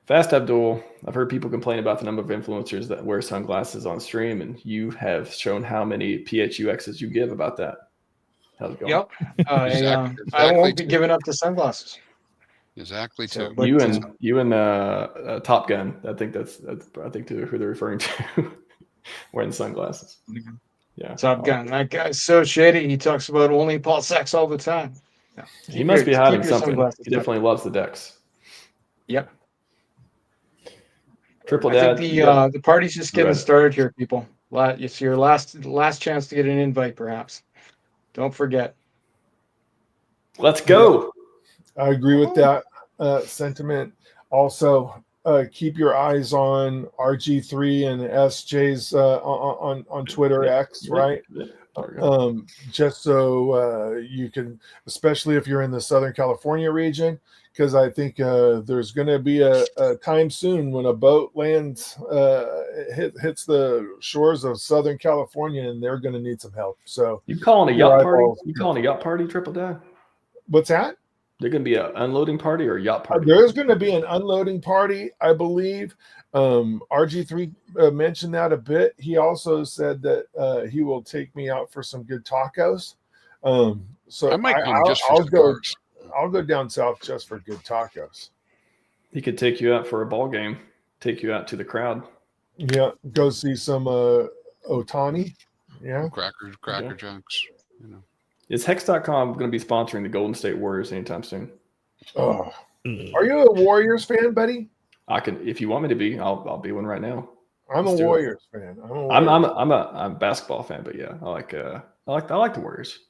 Fast Abdul, I've heard people complain about the number of influencers that wear sunglasses on stream, and you have shown how many PHUXs you give about that. How's it going? Yep. Exactly I won't be two. giving up the sunglasses. Exactly So, too. but, You and Top Gun. I think that's who they're referring to wearing sunglasses. Yeah. Top Gun. That guy's so shady. He talks about only PulseX all the time. No. He must be hiding keep your something. sunglasses He definitely loves the decks. Yep. Triple I Dad. think the party's just getting started here, people. It's your last chance to get an invite, perhaps. Don't forget. Let's go. I agree with that sentiment. Also, keep your eyes on RG3 and SJ's on Twitter X, right? Just so you can, especially if you're in the Southern California region, because I think there's going to be a time soon when a boat lands, hits the shores of Southern California, and they're going to need some help. So you calling a yacht party? You calling a yacht party, Triple Dad? What's that? There's going to be an unloading party or a yacht party? There's going to be an unloading party, I believe. RG3 mentioned that a bit. He also said that he will take me out for some good tacos. So I might come just for cigars. I'll go down south just for good tacos. He could take you out for a ball game, take you out to the crowd. Yeah, go see some Otani. Yeah, Cracker Jacks. You know, is Hex.com going to be sponsoring the Golden State Warriors anytime soon? Oh, are you a Warriors fan, buddy? I can, if you want me to be. I'll be one right now. I'm a Warriors fan. I'm a basketball fan, but yeah, I like the Warriors.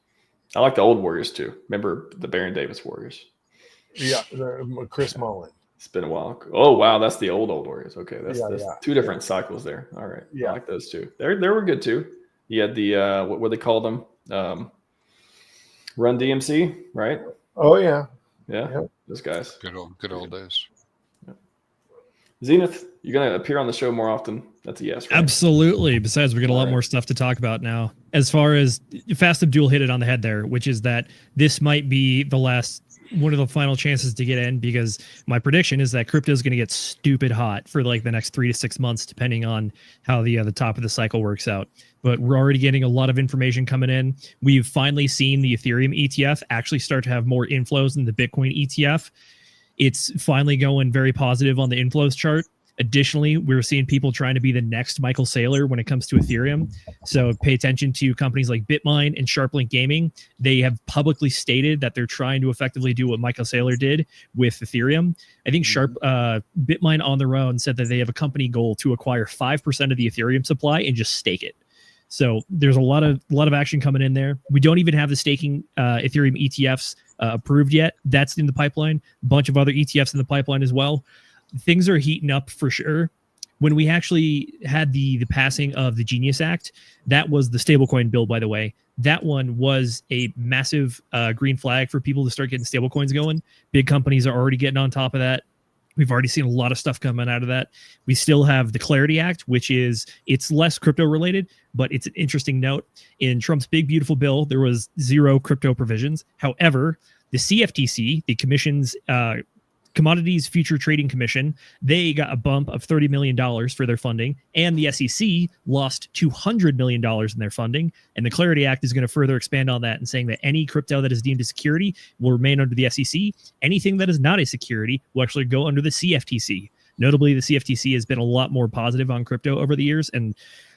I like the old Warriors too. Remember the Baron Davis Warriors? Yeah, Chris Mullin. It's been a while. Oh wow, that's the old Warriors. Okay, that's yeah. two different cycles there. All right, yeah, I like those two. They were good too. You had the what they called them, Run DMC, right? Oh yeah, those guys. Good old days. Zenith, you're going to appear on the show more often. That's a yes, right? Absolutely. Besides, we got a lot more stuff to talk about now. As far as Fast Abdul hit it on the head there, which is that this might be the last, one of the final chances to get in, because my prediction is that crypto is going to get stupid hot for like the next 3 to 6 months, depending on how the top of the cycle works out. But we're already getting a lot of information coming in. We've finally seen the Ethereum ETF actually start to have more inflows than the Bitcoin ETF. It's finally going very positive on the inflows chart. Additionally, we're seeing people trying to be the next Michael Saylor when it comes to Ethereum. So pay attention to companies like Bitmine and SharpLink Gaming. They have publicly stated that they're trying to effectively do what Michael Saylor did with Ethereum. I think Bitmine on their own said that they have a company goal to acquire 5% of the Ethereum supply and just stake it. So there's a lot of action coming in there. We don't even have the staking Ethereum ETFs approved yet. That's in the pipeline. A bunch of other ETFs in the pipeline as well. Things are heating up for sure. When we actually had the passing of the Genius Act, that was the stablecoin bill, by the way. That one was a massive green flag for people to start getting stablecoins going. Big companies are already getting on top of that. We've already seen a lot of stuff coming out of that. We still have the Clarity Act, which it's less crypto related, but it's an interesting note. In Trump's big, beautiful bill, there was 0 crypto provisions. However, the CFTC, the commission's Commodities Future Trading Commission, they got a bump of $30 million for their funding, and the SEC lost $200 million in their funding. And the Clarity Act is going to further expand on that and saying that any crypto that is deemed a security will remain under the SEC. Anything that is not a security will actually go under the CFTC. Notably, the CFTC has been a lot more positive on crypto over the years, and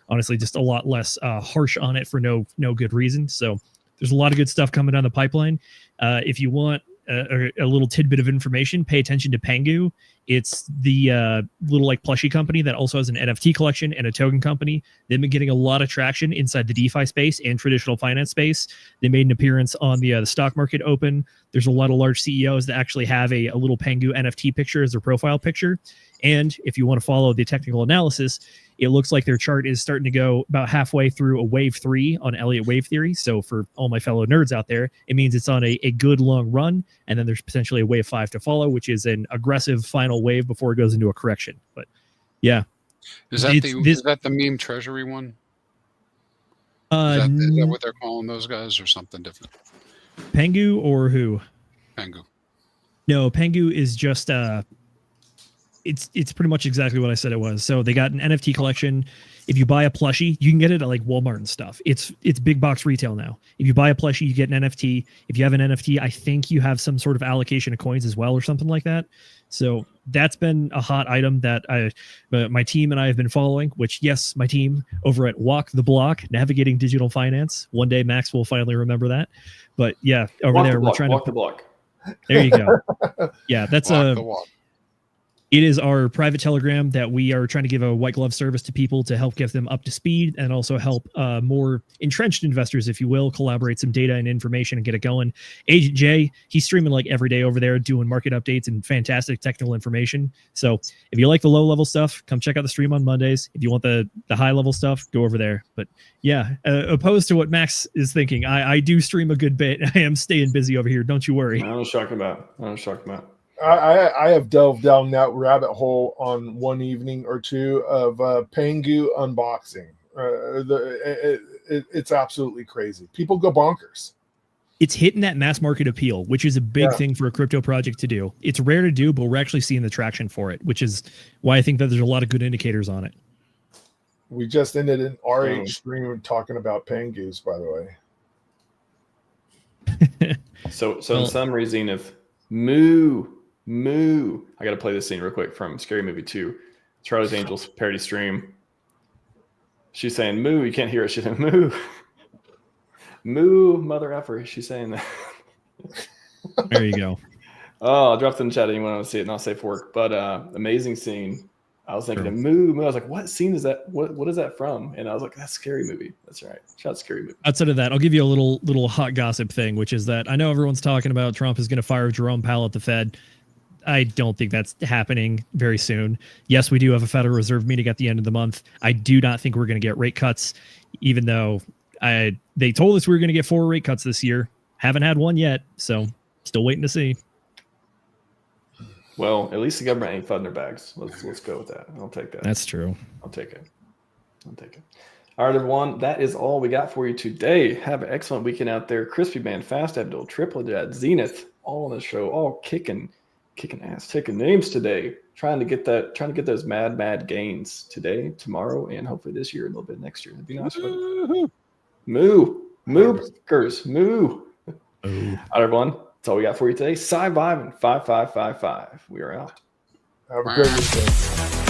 honestly, just a lot less harsh on it for no good reason. So there's a lot of good stuff coming down the pipeline. If you want a little tidbit of information, pay attention to Pangu. It's the little like plushie company that also has an NFT collection and a token company. They've been getting a lot of traction inside the DeFi space and traditional finance space. They made an appearance on the stock market open. There's a lot of large CEOs that actually have a little Pangu NFT picture as their profile picture. And if you want to follow the technical analysis, it looks like their chart is starting to go about halfway through a wave 3 on Elliott wave theory. So for all my fellow nerds out there, it means it's on a good long run. And then there's potentially a wave 5 to follow, which is an aggressive final wave before it goes into a correction. But yeah. Is that the meme treasury one? Is that what they're calling those guys, or something different? Pangu or who? Pangu. No, Pangu is just it's pretty much exactly what I said it was. So they got an NFT collection. If you buy a plushie, you can get it at like Walmart and stuff. It's big box retail now. If you buy a plushie, you get an NFT. If you have an NFT, I think you have some sort of allocation of coins as well or something like that. So that's been a hot item that my team and I have been following, which, yes, my team over at Walk the Block, Navigating Digital Finance. One day Max will finally remember that. But yeah, over there, we're trying to walk the block. There you go. Yeah, that's Walk. It is our private Telegram that we are trying to give a white glove service to people to help get them up to speed and also help more entrenched investors, if you will, collaborate some data and information and get it going. Agent Jay, he's streaming like every day over there doing market updates and fantastic technical information. So if you like the low level stuff, come check out the stream on Mondays. If you want the high level stuff, go over there. But yeah, opposed to what Max is thinking, I do stream a good bit. I am staying busy over here. Don't you worry. I was talking about. I have delved down that rabbit hole on one evening or two of Pangu unboxing. It's absolutely crazy. People go bonkers. It's hitting that mass market appeal, which is a big thing for a crypto project to do. It's rare to do, but we're actually seeing the traction for it, which is why I think that there's a lot of good indicators on it. We just ended an RH stream talking about Pangus, by the way. So in summary, Zenith, moo. I got to play this scene real quick from Scary Movie 2. Charlie's Angels parody stream. She's saying moo. You can't hear it. She's saying moo. Moo, mother effer. She's saying that. There you go. Oh, I'll drop it in the chat. Anyone want to see it? Not safe for work. But amazing scene. I was thinking of moo. I was like, what scene is that? What is that from? And I was like, that's Scary Movie. That's right. Shout out Scary Movie. Outside of that, I'll give you a little hot gossip thing, which is that I know everyone's talking about Trump is going to fire Jerome Powell at the Fed. I don't think that's happening very soon. Yes, we do have a Federal Reserve meeting at the end of the month. I do not think we're going to get rate cuts, even though they told us we were going to get 4 rate cuts this year. Haven't had one yet, so still waiting to see. Well, at least the government ain't flooding their bags. Let's go with that. I'll take that. That's true. I'll take it. All right, everyone. That is all we got for you today. Have an excellent weekend out there. Crispy Man, Fast Abdul, Triple Jet, Zenith, all on the show, all kicking ass, taking names today. Trying to get those mad gains today, tomorrow, and hopefully this year, a little bit next year. It'd be nice. Moo, burgers, moo. All right, everyone. That's all we got for you today. Scivive and 5555. We are out. Have a great weekend.